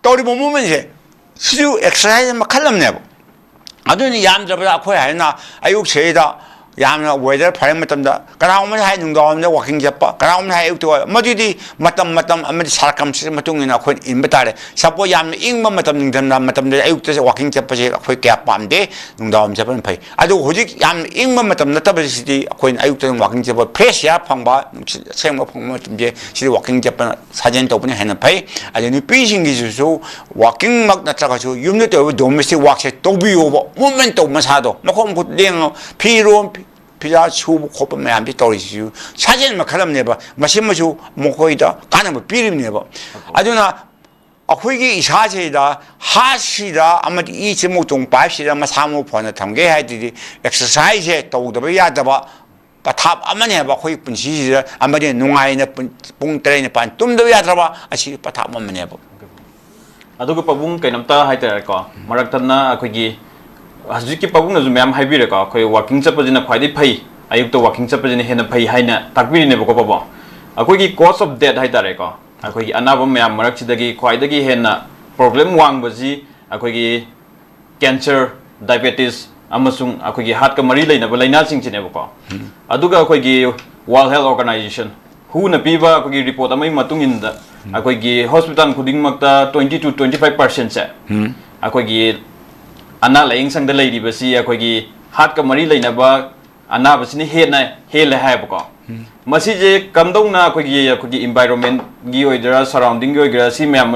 ꯇꯧꯔꯤꯕ ꯃꯨꯚꯃꯦꯟꯁꯦ ꯁꯤꯁꯨ ꯑꯦꯛꯁꯔꯁꯥꯏꯁ ꯃꯈꯜ ꯑꯃꯅꯦꯕ ꯑꯗꯨꯅ ꯌꯥꯝꯗ꯭ꯔꯕꯗ ꯑꯩꯈꯣꯏ ꯍꯥꯏꯅ ꯑꯌꯨꯛꯁꯤꯗ ꯌꯥꯝꯅ ꯋꯦꯗꯔ ꯐꯔ ꯃꯇꯝꯗ ꯀꯅꯥꯒꯨꯝꯕꯅ ꯍꯥꯏ ꯅꯨꯡꯗꯥꯡꯋꯥꯏꯔꯝꯗ ꯋꯥꯀꯤꯡ ꯆꯠꯄ ꯀꯅꯥꯒꯨꯝꯕꯅ ꯍꯥꯏ ꯑꯌꯨꯛꯇ ꯃꯗꯨꯗꯤ ꯃꯇꯝ ꯑꯃꯗꯤ ꯁꯥꯔꯀꯝꯁꯤꯒꯤ ꯃꯇꯨꯡ ꯏꯟꯅ ꯑꯩꯈꯣꯏꯅ ꯏꯟꯕ ꯇꯥꯔꯦ ꯁꯄꯣꯁ ꯌꯥꯝꯅ ꯏꯪꯕ ꯃꯇꯝ ꯅꯤꯡꯊꯝꯊꯥ ꯃꯇꯝꯗ ꯑꯌꯨꯛꯇ ꯋꯥꯀꯤꯡ ꯆꯠꯄꯁꯦ ꯑꯩꯈꯣꯏ ꯀꯌꯥ ꯄꯥꯝꯗꯦ ꯅꯨꯡꯗꯥꯡꯋꯥꯏꯔꯝ ꯆꯠꯄꯅ ꯐꯩ ꯑꯗꯨ ꯍꯧꯖꯤꯛ ꯌꯥꯝꯅ ꯏꯪꯕ ꯃꯇꯝ ꯅꯠꯇꯕꯁꯤꯗꯤ ꯑꯩꯈꯣꯏꯅ ꯑꯌꯨꯛꯇ ꯋꯥꯀꯤꯡ ꯆꯠꯄ ꯐ꯭ꯔꯦꯁ ꯏꯌꯥꯔ ꯐꯪꯕ ꯅꯨꯡꯁꯤꯠ ꯑꯁꯦꯡꯕ ꯐꯪꯕ ꯃꯇꯝꯁꯦ ꯁꯤꯗꯤ ꯋꯥꯀꯤꯡ ꯆꯠꯄꯅ ꯁꯥꯖꯦꯜ ꯇꯧꯕꯅ ꯍꯦꯟꯅ ꯐꯩ ꯑꯗꯩ ꯅꯨꯄꯤꯁꯤꯡꯒꯤꯁꯤꯁꯨ ꯋꯥꯀꯤꯡꯃꯛ ꯅꯠꯇ꯭ꯔꯒꯁꯨ ꯌꯨꯝꯗ ꯇꯧꯔꯤꯕ ꯗꯣꯃꯦꯁꯇꯤꯛ ꯋꯥꯔꯛꯁꯦ ꯇꯧꯕꯤꯌꯣꯕ ꯃꯨꯚꯃꯦꯟ ꯇꯧꯕ ꯃꯁꯥꯗꯣ ꯃꯈꯣꯡ ꯃꯈꯨꯠ ꯂꯦꯡꯉ ꯐꯤꯔꯣꯟ ꯐꯤꯖꯥ ꯁꯨꯕ ꯈꯣꯠꯄ ꯃꯌꯥꯝꯁꯤ ꯇꯧꯔꯤꯁꯤꯁꯨ ꯁꯥꯖꯦꯜ ꯃꯈꯜ ꯑꯃꯅꯦꯕ ꯃꯁꯤꯃꯁꯨ ꯃꯈꯣꯏꯗ ꯀꯥꯟꯅꯕ ꯄꯤꯔꯤꯕꯅꯦꯕ ꯑꯗꯨꯅ ꯑꯩꯈꯣꯏꯒꯤ ꯏꯁꯥꯁꯤꯗ ꯍꯥꯔꯠꯁꯤꯗ ꯑꯃꯗꯤ ꯏ ꯆꯦꯃꯧ ꯇꯣꯡ ꯄꯥꯏꯞꯁꯤꯗ ꯃꯁꯥ ꯃꯎ ꯐꯅ ꯊꯝꯒꯦ ꯍꯥꯏꯔꯗꯤ ꯑꯦꯛꯁꯔꯁꯥꯏꯖꯁꯦ ꯇꯧꯗꯕ ꯌꯥꯗꯕ ꯄꯊꯥꯞ ꯑꯃꯅꯦꯕ ꯑꯩꯈꯣꯏ ꯄꯨꯟꯁꯤꯁꯤꯗ ꯑꯃꯗꯤ ꯅꯨꯡꯉꯥꯏꯅ ꯄꯨꯡ 3-4 ꯇꯨꯝꯗꯕ ꯌꯥꯗ꯭ꯔꯕ ꯑꯁꯤ ꯄꯊꯥꯞ ꯑꯃꯅꯦꯕ ꯑꯗꯨꯒ ꯄꯥꯕꯨꯡ ꯀꯩꯅꯣꯝꯇ ꯍꯥꯏꯇꯥꯔꯦꯀꯣ ꯃꯔꯛ ꯊꯠꯅ ꯑꯩꯈꯣꯏꯒꯤ ꯍꯧꯖꯤꯛꯀꯤ ꯄꯥꯕꯨꯡꯅꯁꯨ ꯃꯌꯥꯝ ꯍꯥꯏꯕꯤꯔꯦꯀꯣ ꯑꯩꯈꯣꯏ ꯋꯥꯀꯤꯡ ꯆꯠꯄꯁꯤꯅ ꯈ꯭ꯋꯥꯏꯗꯒꯤ ꯐꯩ ꯑꯌꯨꯛꯇ ꯋꯥꯀꯤꯡ ꯆꯠꯄꯁꯤꯅ ꯍꯦꯟꯅ ꯐꯩ ꯍꯥꯏꯅ ꯇꯥꯛꯄꯤꯔꯤꯅꯦꯕꯀꯣ ꯄꯥꯕꯨꯡ ꯑꯩꯈꯣꯏꯒꯤ ꯀꯣꯁ ꯑꯣꯐ ꯗꯦꯠ ꯍꯥꯏꯇꯥꯔꯦꯀꯣ ꯑꯩꯈꯣꯏꯒꯤ ꯑꯅꯥꯕ ꯃꯌꯥꯝ ꯃꯔꯛꯁꯤꯗꯒꯤ ꯈ꯭ꯋꯥꯏꯗꯒꯤ ꯍꯦꯟꯅ ꯄ꯭ꯔꯣꯕ꯭ꯂꯦꯝ ꯋꯥꯡꯕꯁꯤ ꯑꯩꯈꯣꯏꯒꯤ ꯀꯦꯟꯁꯔ ꯗꯥꯏꯕꯦꯇꯤꯁ ꯑꯃꯁꯨꯡ ꯑꯩꯈꯣꯏꯒꯤ ꯍꯥꯔꯠꯀ ꯃꯔꯤ ꯂꯩꯅꯕ ꯂꯥꯏꯅꯥꯁꯤꯡꯁꯤꯅꯦꯕꯀꯣ ꯑꯗꯨꯒ ꯑꯩꯈꯣꯏꯒꯤ ꯋꯥꯔꯜ ꯍꯦꯜꯊ ꯑꯣꯔꯒꯅꯥꯏꯖꯦꯁꯟ ꯍꯨꯅ ꯄꯤꯕ ꯑꯩꯈꯣꯏꯒꯤ ꯔꯤꯄꯣꯔꯠ ꯑꯃꯒꯤ ꯃꯇꯨꯡ ꯏꯟꯅ ꯑꯩꯈꯣꯏꯒꯤ ꯍꯣꯁꯄꯤꯇꯥꯜ ꯈꯨꯗꯤꯡꯃꯛꯇ 20-25% ꯑꯩꯈꯣꯏꯒꯤ ꯑꯅꯥ ꯂꯥꯌꯦꯡꯁꯪꯗ ꯂꯩꯔꯤꯕꯁꯤ ꯑꯩꯈꯣꯏꯒꯤ ꯍꯥꯔꯠꯀ ꯃꯔꯤ ꯂꯩꯅꯕ ꯑꯅꯥꯕꯁꯤꯅ ꯍꯦꯜꯂꯦ ꯍꯥꯏꯌꯦꯕꯀꯣ ꯃꯁꯤꯁꯦ ꯀꯝꯗꯧꯅ ꯑꯩꯈꯣꯏꯒꯤ ꯏꯟꯚꯥꯏꯔꯣꯟꯃꯦꯟꯒꯤ ꯑꯣꯏꯒꯦꯔꯥ ꯁꯔꯥꯎꯟꯗꯤꯡꯒꯤ ꯑꯣꯏꯒꯦꯔꯥ ꯁꯤ ꯃꯌꯥꯝ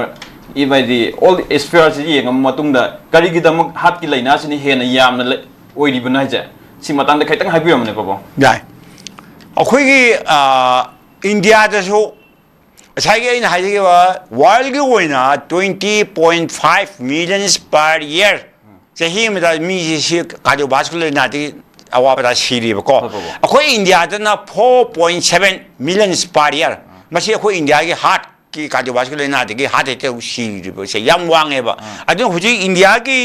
ꯏꯕꯗꯤ ꯑꯣꯜ ꯏꯁꯐꯤꯌꯔꯁꯤ ꯌꯦꯡꯉꯕ ꯃꯇꯨꯡꯗ ꯀꯔꯤꯒꯤꯗꯃꯛ ꯍꯥꯔꯠꯀꯤ ꯂꯥꯏꯅꯥꯁꯤꯅ ꯍꯦꯟꯅ ꯌꯥꯝꯅ ꯑꯣꯏꯔꯤꯕꯅꯣ ꯍꯥꯏꯁꯦ ꯁꯤ ꯃꯇꯥꯡꯗ ꯈꯤꯇꯪ ꯍꯥꯏꯕꯤꯔꯝꯕꯅꯦ ꯄꯥꯕꯨꯡ ꯌꯥꯏ ꯑꯩꯈꯣꯏꯒꯤ ꯏꯟꯗꯤꯌꯥꯗꯁꯨ ꯉꯁꯥꯏꯒꯤ ꯑꯩꯅ ꯍꯥꯏꯖꯈꯤꯕ ꯋꯥꯔꯜꯒꯤ ꯑꯣꯏꯅ 20.5 millions per year ꯆꯍꯤ ꯑꯃꯗ ꯃꯤꯁꯤ ꯀꯥꯔꯗꯤꯑꯣꯚꯥꯁꯀꯨꯂꯔ ꯂꯥꯏꯅꯥꯗꯒꯤ ꯑꯋꯥꯕꯗ ꯁꯤꯔꯤꯕꯀꯣ ꯑꯩꯈꯣꯏ ꯏꯟꯗꯤꯌꯥꯗꯅ 4.7 millions per year ꯃꯁꯤ ꯑꯩꯈꯣꯏ ꯏꯟꯗꯤꯌꯥꯒꯤ ꯍꯥꯔꯠꯀꯤ ꯀꯥꯔꯗꯤꯑꯣꯚꯥꯁꯀꯨꯂꯔ ꯂꯥꯏꯅꯥꯗꯒꯤ ꯍꯥꯔꯠ ꯑꯦꯇꯦꯛ ꯁꯤꯔꯤꯕꯁꯦ ꯌꯥꯝ ꯋꯥꯡꯉꯦꯕ ꯑꯗꯨꯅ ꯍꯧꯖꯤꯛ ꯏꯟꯗꯤꯌꯥꯒꯤ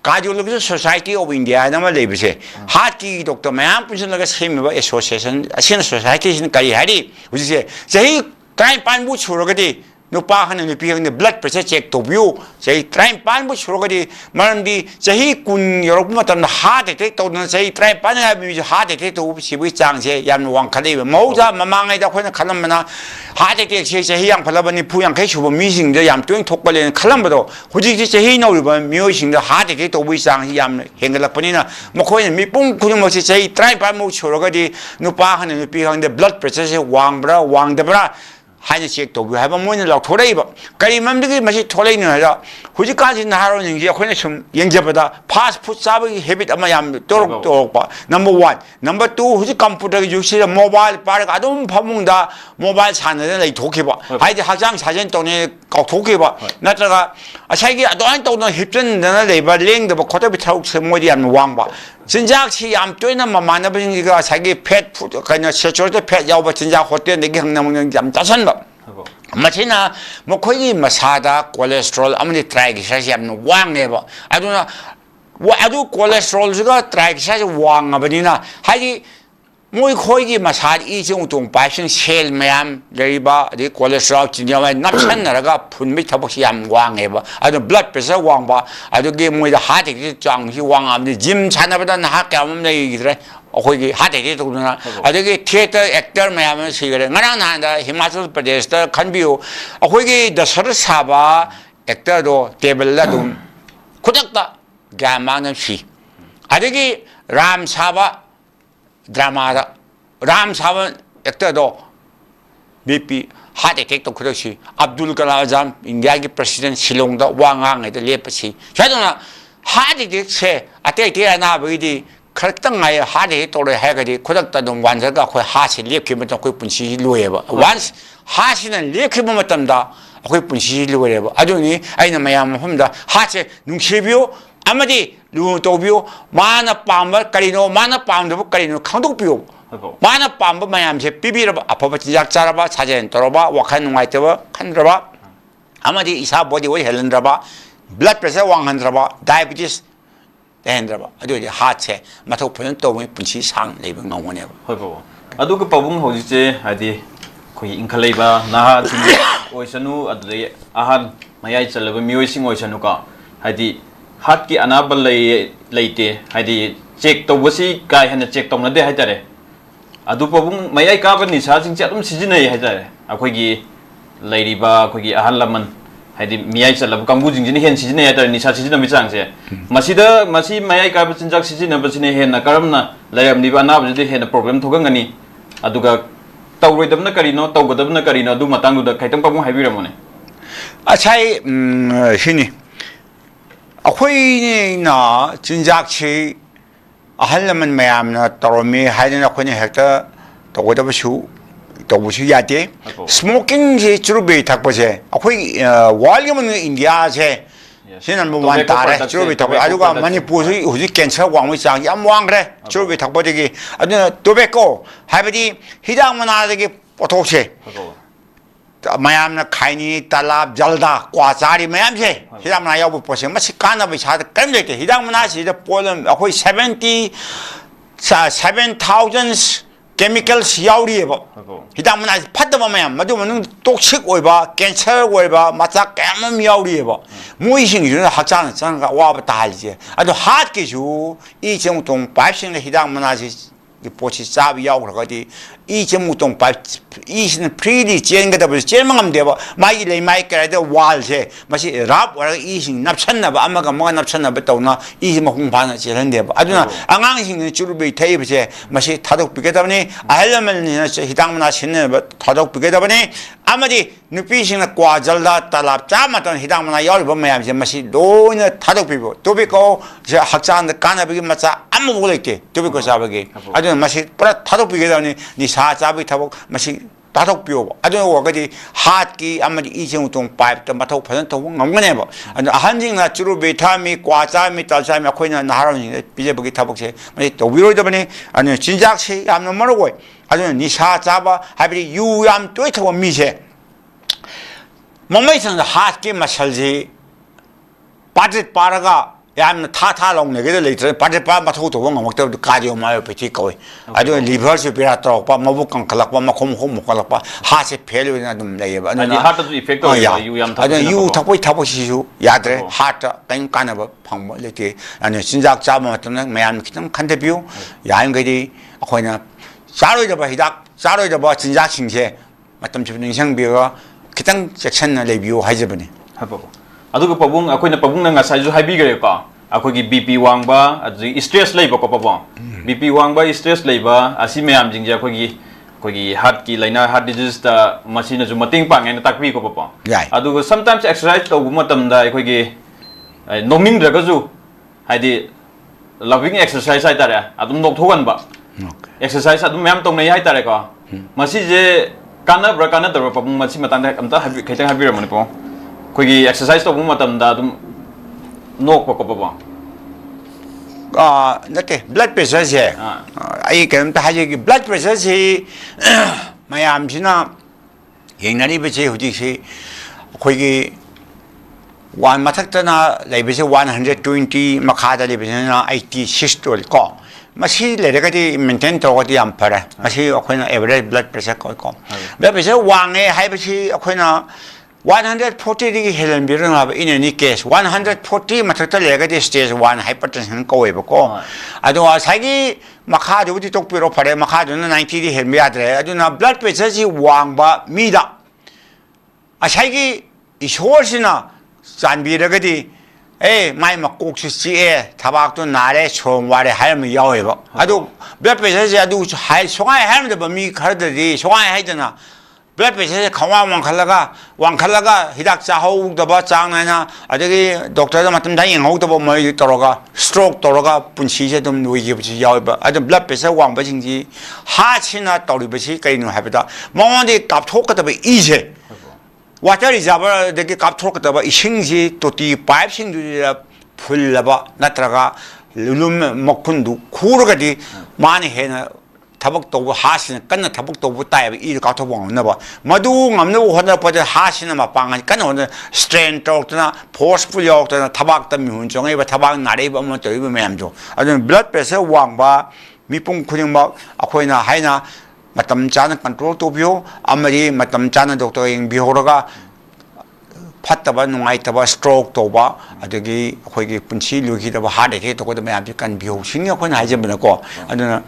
ꯀꯥꯔꯗꯤꯑꯣꯂꯣꯖꯤꯀꯦꯜ ꯁꯣꯁꯥꯏꯇꯤ ꯑꯣꯐ ꯏꯟꯗꯤꯌꯥ ꯍꯥꯏꯅ ꯑꯃ ꯂꯩꯕꯁꯦ ꯍꯥꯔꯠꯀꯤ ꯗꯣꯛꯇꯔ ꯃꯌꯥꯝ ꯄꯨꯟꯁꯤꯜꯂꯒ ꯁꯦꯝꯃꯤꯕ ꯑꯦꯁꯣꯁꯤꯌꯦꯁꯟ ꯑꯁꯤꯅ ꯁꯣꯁꯥꯏꯇꯤꯁꯤꯅ ꯀꯔꯤ ꯍꯥꯏꯔꯤ ꯍꯧꯖꯤꯛꯁꯦ ꯆꯍꯤ ꯇꯔꯥꯅꯤꯄꯥꯟꯕꯨ ꯁꯨꯔꯒꯗꯤ 누파 하는 누피한테 blood pressure check 도비오 저희 트라임 반부 수로가디 말한디 저희 군 여러분 같은 하드 때 또는 저희 트라임 반에 하면 하드 때 도비시부 장세 양 왕카데 모자 마망에다 코는 칼람나 하드 때 저희 양 팔라버니 부양 개슈보 미싱데 양 뚱 톡벌리는 칼람보도 호지지 저희 노르번 미오싱데 하드 때 도비상 양 행글락번이나 뭐 코는 미뽕 구정 뭐지 저희 트라임 반부 수로가디 누파 하는 누피한테 blood pressure 왕브라 왕데브라 하이식 도구 해봐 뭐는 락 토레이바 까리맘들이 맛이 토레이는 하자 후지까지 나하로는 이제 그냥 좀 연재보다 파스포트 사버기 헤빗 아마 얌 또록 봐 넘버 1 넘버 2 후지 컴퓨터기 육시에 모바일 빠르가 아동 파문다 모바일 사는 애 도끼 봐 하이디 학장 사진 돈에 꼭 도끼 봐 나타가 자기 아동 돈은 힙전 내가 레바 링도 뭐 코터비 타고 세모디 안 왕봐 진작시 얌 또이나 만나보니까 자기 펫 푸드 그냥 세초도 펫 야고 진작 호텔 내기 항나무는 얌 따선 봐 마치나 뭐 거기 뭐 사다 콜레스테롤 아무리 트라이글리세라이드 얌 왕네 봐 아주 콜레스테롤가 트라이글리세라이드 왕아버니나 하기 뭐 거기 뭐 사디 이 정도 발생 셀 매암 레이바 이 콜레스테롤 진정에 납찬 나라가 분泌 타복시 얌 왕해 봐 아주 블러드 프레셔 왕봐 아주 게 뭐다 하디 장시 왕암니 짐 자나보다 나게 하면 얘기들에 거기 하대기도 그러나 아저기 티에터 액터 매하면 시그래 나랑 나한다 히마찰 프라데시다 간비오 거기 더서르 사바 액터도 테블라도 고작다 가마는 시 아저기 람 사바 드라마다 람 사바 액터도 BP 하대기도 그렇지 압둘 칼람 인디아기 프레시던트 실롱다 왕항에도 레퍼시 자도나 하대기세 아테티아나 보이디 그랬던 아예 하리 또래 해가지 고작다는 완전가 거의 하시 리키면 거의 분시 루에버 완스 하시는 리키면 맞답니다 거의 분시 루에버 아주니 아이는 마야만 합니다 하시 눈시비오 아마디 루토비오 마나 빰바 까리노 마나 빰도 까리노 강독비오 마나 빰바 마야함세 비비라 아파바 진작 자라바 사전 떨어봐 wak한 농아이테바 칸드라바 아마디 이사 보디 왜 헬렌드라바 블러드 프레셔 왕한드라바 다이비티스 대한드라바 아주 하체 마토 보는 또 분시 상 레벨 나오네요. 허고. 아도 그 빠붕 호지제 아디 거기 인칼레바 나하 진 오이선우 아데 아한 마야이 찰레바 미오이싱 오이선우가 하디 핫기 아나발 레이테 하디 체크 또버시 가이 하나 체크 또나데 하이다레 아도 빠붕 마야이 까버니 사징지 아좀 시진네 하이다레 아코기 레이리바 거기 아한라만 하이디 미야이 찰라부 강부징진이 현 시즌에 야다 니사 시즌 미장세 마시다 마시 마야이 까부 진작 시즌에 버시네 헨나 까람나 라ям니바 나부지 헨나 프로그램 토강가니 아두가 타우로이답나 까리노 타우거답나 까리노 두 마땅두다 카이탕 빠붕 하이비라모네 아차이 신이 아코이나 진작시 아할라만 마야암나 따로미 하이나 코니 헥다 도고다부슈 도부시 야데 스모킹 제 주로 베이 탁보세 아코이 월게면 인디아세 신은 뭐 완다래 주로 베이 탁보 아주가 많이 보시 우지 캔서 왕위 장 얌왕 그래 주로 베이 탁보되기 아주 도베고 하베디 히장만 하되기 포토세 마야암나 카이니 달랍 잘다 과자리 마야암세 히장만 야부 보세 마치 까나비 사드 깜데게 히장만 하시데 볼은 아코이 70,000 chemicals 야우리에바 히담은 아주 파드바면 맞으면 독식 오이바 캔서 오이바 마차 깨면 야우리에바 무이싱이 주는 학자는 장가 와바 다 알지 아주 핫기주 이 정동 발생의 히담은 아주 보시 잡이 야우를 거디 이 정동 발 이신 프리디 제인가다 버스 제망하면 돼봐 마이레 마이크라도 wal세 마시 랍 와라 이신 납찬나 봐 아마가 뭐가 납찬나 봤다오나 이신 뭐 공부하는 제는데 봐 아주나 앙앙신 주르비 테이브세 마시 타독 비게다보니 아헬라면이나 히당문화 신네 타독 비게다보니 아마디 누피신나 과절다 달랍 짜마던 히당문화 열 보면 마시 노나 타독 비고 도비고 제 학자한테 까나비기 맞자 아무 모르게 도비고 잡아기 아주 마시 뿌라 타독 비게다보니 니 사자비 타복 마시 다독 비오 아주 와가지 핫기 아마디 이정동 파이프도 마토 퍼센트 넘거네 봐 아주 한징나 주로 비타민 과자미 딸자미 코이나 나라니 비제보기 타복세 마시 또 위로도 보니 아니 진작시 암는 모르고 아주 니 사자바 하비리 유암 또이타고 미세 몸에서는 핫기 마살지 빠짓 빠라가 ꯌꯥꯝꯅ ꯊꯥ ꯂꯧꯅꯒꯦꯗ ꯂꯩꯇ꯭ꯔꯦ ꯄꯥꯔꯇꯤꯄꯥ ꯃꯊꯧ ꯇꯧꯕ ꯉꯝꯃꯛꯇꯕꯗꯨ ꯀꯥꯔꯗꯤꯑꯣꯃꯥꯏꯑꯣꯄꯦꯊꯤ ꯀꯧꯏ ꯑꯗꯨꯒ ꯂꯤꯚꯔꯁꯨ ꯕꯦꯔꯥ ꯇꯧꯔꯛꯄ ꯃꯕꯨꯛ ꯀꯪꯈꯠꯂꯛꯄ ꯃꯈꯣꯡ ꯃꯨꯛꯈꯠꯂꯛꯄ ꯍꯥꯔꯠꯁꯦ ꯐꯦꯜ ꯑꯣꯏꯅ ꯑꯗꯨꯝ ꯂꯩꯌꯦꯕ ꯑꯗꯨꯅ ꯍꯥꯔꯠꯇꯁꯨ ꯏꯐꯦꯛ ꯇꯧꯋꯦꯕ ꯌꯨ ꯌꯥꯝ ꯑꯗꯨꯅ ꯌꯨ ꯊꯛꯄꯒꯤ ꯊꯕꯛꯁꯤꯁꯨ ꯌꯥꯗ꯭ꯔꯦ ꯍꯥꯔꯠꯇ ꯀꯔꯤꯝ ꯀꯥꯟꯅꯕ ꯐꯪꯕ ꯂꯩꯇꯦ ꯑꯗꯨꯅ ꯆꯤꯟꯖꯥꯛ ꯆꯥꯕ ꯃꯇꯝꯗ ꯃꯌꯥꯝꯅ ꯈꯤꯇꯪ ꯈꯟꯊꯕꯤꯌꯨ ꯌꯥꯔꯤꯃꯈꯩꯗꯤ ꯑꯩꯈꯣꯏꯅ ꯆꯥꯔꯣꯏꯗꯕ ꯍꯤꯗꯥꯛ ꯆꯥꯔꯣꯏꯗꯕ ꯆꯤꯟꯖꯥꯛꯁꯤꯡꯁꯦ ꯃꯇꯝ ꯆꯨꯞꯅ ꯅꯤꯡꯁꯤꯡꯕꯤꯔꯒ ꯈꯤꯇꯪ ꯆꯦꯛꯁꯤꯟꯅ ꯂꯩꯕꯤꯌꯨ ꯍꯥꯏꯖꯕꯅꯤ ꯑꯗꯨꯒ ꯄꯥꯕꯨꯡ ꯑꯩꯈꯣꯏꯅ ꯄꯥꯕꯨꯡꯅ ꯉꯁꯥꯏꯁꯨ ꯍꯥꯏꯕꯤꯈ꯭ꯔꯦꯀꯣ ꯑꯩꯈꯣꯏꯒꯤ ꯕꯤꯄꯤ ꯋꯥꯡꯕ ꯑꯗꯒꯤ ꯁ꯭ꯇ꯭ꯔꯦꯁ ꯂꯩꯕꯀꯣ ꯄꯥꯕꯨꯡ ꯕꯤꯄꯤ ꯋꯥꯡꯕ ꯁ꯭ꯇ꯭ꯔꯦꯁ ꯂꯩꯕ ꯑꯁꯤ ꯃꯌꯥꯝꯁꯤꯡꯁꯦ ꯑꯩꯈꯣꯏꯒꯤ ꯍꯥꯔꯠꯀꯤ ꯂꯩꯅꯥ ꯍꯥꯔꯠ ꯗꯤꯖꯤꯁꯇ ꯃꯁꯤꯅꯁꯨ ꯃꯇꯦꯡ ꯄꯥꯡꯉꯦꯅ ꯇꯥꯛꯄꯤꯀꯣ ꯄꯥꯕꯨꯡ ꯑꯗꯨꯒ ꯁꯝꯇꯥꯏꯝꯁ ꯑꯦꯛꯁꯔꯁꯥꯏꯖ ꯇꯧꯕ ꯃꯇꯝꯗ ꯑꯩꯈꯣꯏꯒꯤ ꯅꯣꯛꯅꯤꯡꯗ꯭ꯔꯒꯁꯨ ꯍꯥꯏꯗꯤ ꯂꯚꯤꯡ ꯑꯦꯛꯁꯔꯁꯥꯏꯖ ꯍꯥꯏꯇꯥꯔꯦ ꯑꯗꯨꯝ ꯅꯣꯛꯊꯣꯛꯍꯟꯕ exercise adum mem tong nei hai tare ko masi je kana bra kana tor pa masi matang amta khaitang habira mani po koi gi exercise to matam da adum nok pa ko pa nate blood pressure je ai kan ta haje gi blood pressure je mayam sina yengnari be je huji si koi gi one mathakta lebe se 120 makhada lebe na 86 tol ko masi leregadi maintain tawadi am pare masi akoina average blood pressure ko blood pressure wange haibasi akoina 140 digi helen birang aba in any case 140 mathakta legadi stage 1 hypertension ko weba ko adu asagi makhadu di tokpiro pare makhadu na 90 di helmi adre adu na blood pressure ji wangba mida asagi isorsina 잔비르거디 에 마이 막꼭 시에 타박도 나래 총와래 할미 야외바 아주 몇 배세지 아주 할 송아에 할미도 범이 가르들이 송아에 하잖아 몇 배세지 강화왕 칼라가 히닥자 하우도 봐 장나나 아저기 독터도 맡은 다 영호도 뭐 떨어가 스트로크 떨어가 분시제 좀 위기부지 야외바 아주 몇 배세 왕바징지 하치나 떨리버시 까이는 하베다 멍원디 갑토거도 이제 water reservoir de capture ka ba isingji toti pipe sing du full laba natraga lulum mokundu khuruga di mani hena thabak to hasin kan thabak to tai i ka to bong na ba madu ngamna hona pa hasin ma pang kan hona strain to na forceful yo to na thabak ta mi hun jong e ba thabak nare ba mo to i ba mayam jo adun blood pressure wang ba mi pung khuning ma akoina haina matam chana control to bio amari matam chana doctor ing bihoraga fataba nungaitaba stroke toba adagi khoigi punchi lugi da heart attack to ko da mayam kan bio singya ko na hajem na ko aduna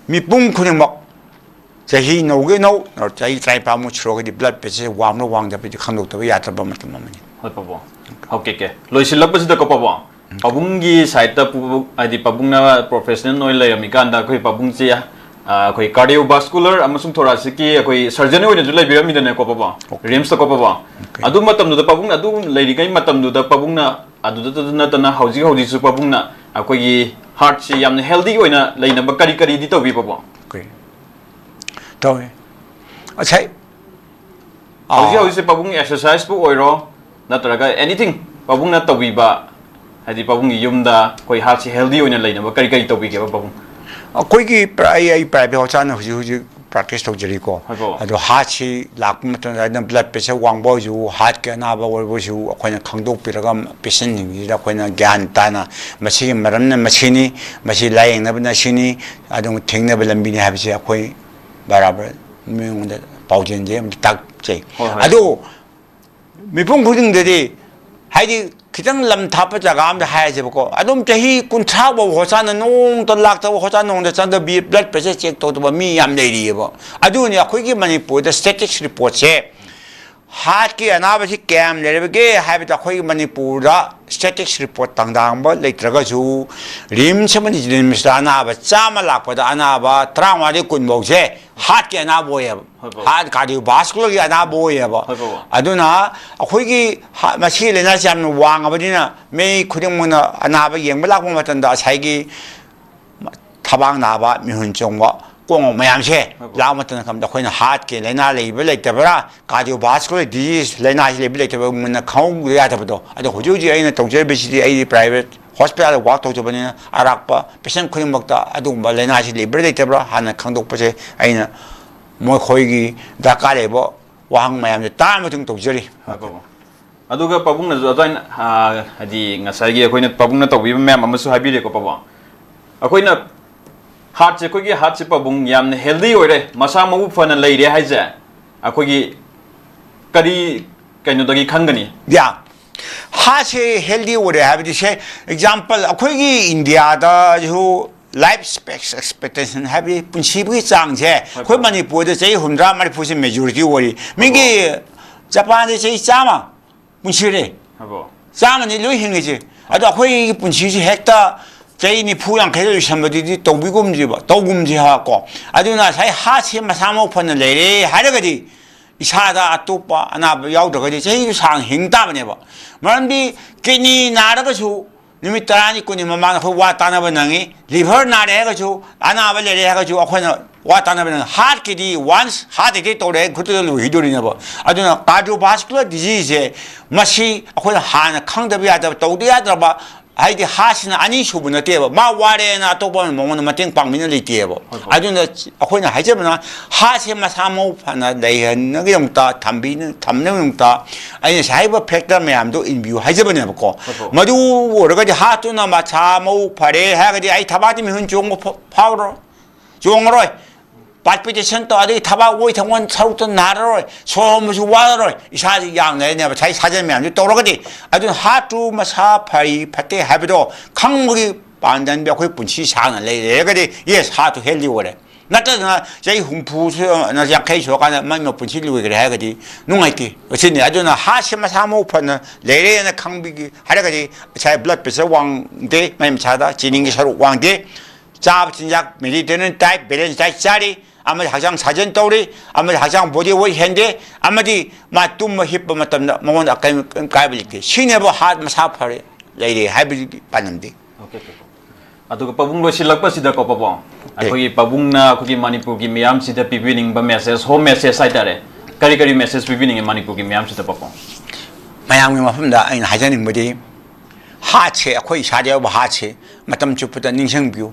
mi pung khuning mak jahi noge no or jai try pa mu chro di blood pressure wam no wang da bi khangdok to ya ta ba matam mani hoi pa bo okay ke loisilak ba da ko pa bo pabunggi side ta adi pabungna professional noi lai amikanda koi pabung chi koi cardiovascular amasung thoracic koi surgeon oi ju lai birami dane ko paba rims to ko paba adu matam du da pabungna adu lai ri kai matam du da pabungna adu da na ta na hauji su pabungna koi gi heart chi yam healthy oina lai na ba kari di to bi paba okay to achai hauji se pabung exercise pu oiro natraga anything pabungna to bi ba hadi pabungi yumda koi heart healthy oina leina ba kari to bi ke ba pabung koi gi ai private hospital huji practice to jeri ko ado heart chi lakma to na blood pressure wang bo ju heart ke na ba wo ju akoina khangdok piraga patient ni da akoina gyan ta na masi maram na machini masi laing na bna sini ado thengna ba lambi ni habisi akoi barabar mi paujen je tak che ado mipung khuding de haidi kitang lam thapa jagam da hai je ko adum chahi kun tha bo hosa na nong to lak ta hosa nong da chan da blood pressure check to ba mi yam dei ri bo adu ni akhoi gi manipur da statistics report che heart ki anaba si cam le ge hai ba khoi gi manipur da statistics report tang dang ba le tra ga ju rim chamani jin misana ba chama lak pa da anaba trauma de kun bo che heart ki anabo ye heart cardiovascular ki anabo ye ba aduna akhoi gi masi le na jam wang abadina me khuding mo na anaba yeng ba lak mo matan da sai gi thabang na ba mi hun chong ba kong mayam che la matan kam da khoina heart ke lena le ba le ta bra cardiovascular disease lena le ba le ta ba mun na khong ya ta ba do ado hojuji ai na tongje be si ai private hospital wa to jo bani arak pa patient khuding mak ta adu ba lena si le ba le ta bra hana khangdok pa che ai na mo khoi gi da ka le bo wang mayam ta ma tung to jeri aduga pabung na join adi ngasai gi akoina pabung na tawbi mem amasu habire ko pabung akoina heart se kogi heart se pabung yamne healthy oire masa mabu fana leire haija akogi kari kaino dagi khangani ya heart se healthy oire habidi se example akogi india da jo life expectancy habi punsibi chang je khoi manipur de chei hundra manipur se majority ori mingi japan de chei chama punchire habo chama ni loi hingi ado khoi punchi ji hekta chei ni puyang khe somebody tobigumji ba togumji ha ko aduna sai ha che masamo phon leire haragadi isada atopa anaba yaudagadi chei sang hingda bane ba marambi kini naraga su निमित तरानी कुनी ममान खो वा तानब नंगी liver नारे है गजो अनाब लेरे है गजो अखोन वा तानब नंग हार्ट किदी वंस हार्ट के तोरे खुद लो हिदोरी नबो अदुना कार्डियोवास्कुलर डिजीज है मसी अखोन हान खंगदब यादब तौदि यादब हाइदि हासिना अनि सुबु नतेब मा वारेना तोब मोंगन मतेंग पांगमिन लेतेब अदुना अखोन हाइजबना हासे मसामो फना लेहन नगयंता थंबिन थमनयंता आइ साइब फैक्टर मैम दो इन व्यू हाइजबनेबको मदु ओरगदि हातुना मसामो फरे हागदि आइ थबाति मिहुन Jong फावरो जोंगरोय palpitation to adi thaba woi thangwan saruk to naroi somsu waroi isaji yang ne ne chai sajen myam to rogadi adu ha tu masa phai phate habido khangmugi pandan bya khoi punchi sang le regadi yes ha to healthy ore nata na jai humpu na ya kai so kana man no punchi lu gre hagadi nungai ti ochini adu na ha se masa mo phana le re na khangbi haragadi chai blood pressure wang de mai chada jining gi saruk wang de 자 진작 미리 되는 타입 배렌 타입 짜리 아마 하장 사전 떠오리 아마 하장 보디 워 현대 아마디 마툼 힙버 마탐나 모원 아까 가이블게 시네버 하 마사파리 레이디 하이브리 빠는데 오케이 아두가 빠붕 로실락바 시다 거 빠봉 아코기 빠붕나 코기 마니푸기 미암 시다 비비닝 바 메시지 홈 메시지 사이다레 까리까리 메시지 비비닝 마니푸기 미암 시다 빠봉 마양미 마품다 아니 하자는 뭐지 하체 거의 사대어 하체 마탐 주부터 닝생비우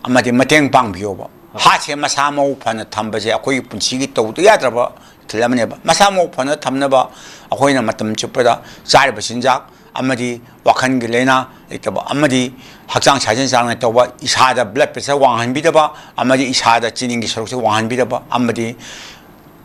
아마디 마탱 방비오바 하체 마사모 파나 탐바제 아코이 분치기 또도 야드라바 들라면해봐 마사모 파나 탐나바 아코이나 마탐 줍보다 자르바 신작 아마디 와칸 길레나 이따바 아마디 학장 자전상에 또바 이사다 블랙 프레셔 왕한비다바 아마디 이사다 지닝기 서록세 왕한비다바 아마디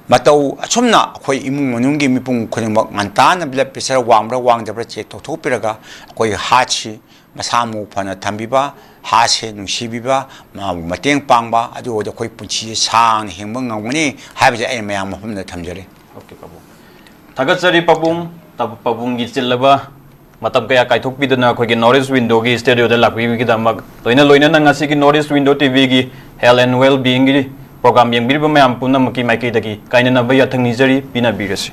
마따우 촘나 아코이 이문 모뇽기 미풍 그냥 막 만타나 블랙 프레셔 왕브라 왕잡라 제 토토피라가 아코이 하치 마사모 파나 탐비바 하세 능시비바 마땡 빵바 아주 어디 거의 분치 상 행복 나오니 하비자 에 매양 마품나 탐절에 오케이 빠봉 다가짜리 빠봉 따부 빠봉기 찔러바 matam kaya kaithok pidana khogi Norris Window gi studio da lakwi gi damak toina loina na ngasi gi Norris Window TV gi health and well being gi program yang birba mayam punna maki maiki dagi kaina na baya thang nizari pina birasi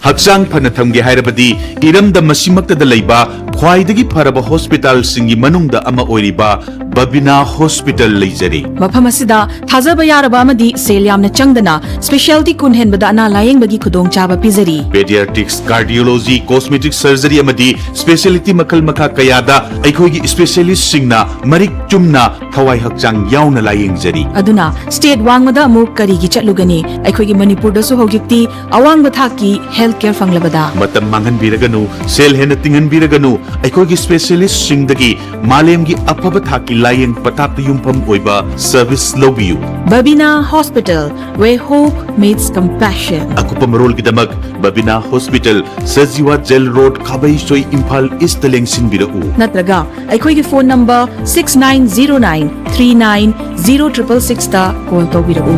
Hakchang phana thamge hairabadi iramda masimakta da leiba khwaidagi pharaba hospital singi manungda ama oiriba Babina Hospital leijari mafam asida thajaba yaraba amadi sel yamna changdana specialty kun henbada ana layeng bagi khudong chaba pizari pediatrics cardiology cosmetic surgery amadi specialty makal makha kayada aikhogi specialist singna marik chumna thawai hakchang yauna layeng jari aduna state wangmada amuk kari gi chatlugani aikhogi manipur da su hogikti awang bathaki healthcare fanglabada matam manghan biraganu sel hena tingan biraganu aikhogi specialist singdagi malemgi apaba thaki layeng patak yumpham oiba service lobiu Babina Hospital where hope meets compassion akupa marol gidamak Babina Hospital Sajiwa Jail Road Khabai Soi Imphal East Lengsin birau natraga aikhogi phone number 6909390666 ta call to birau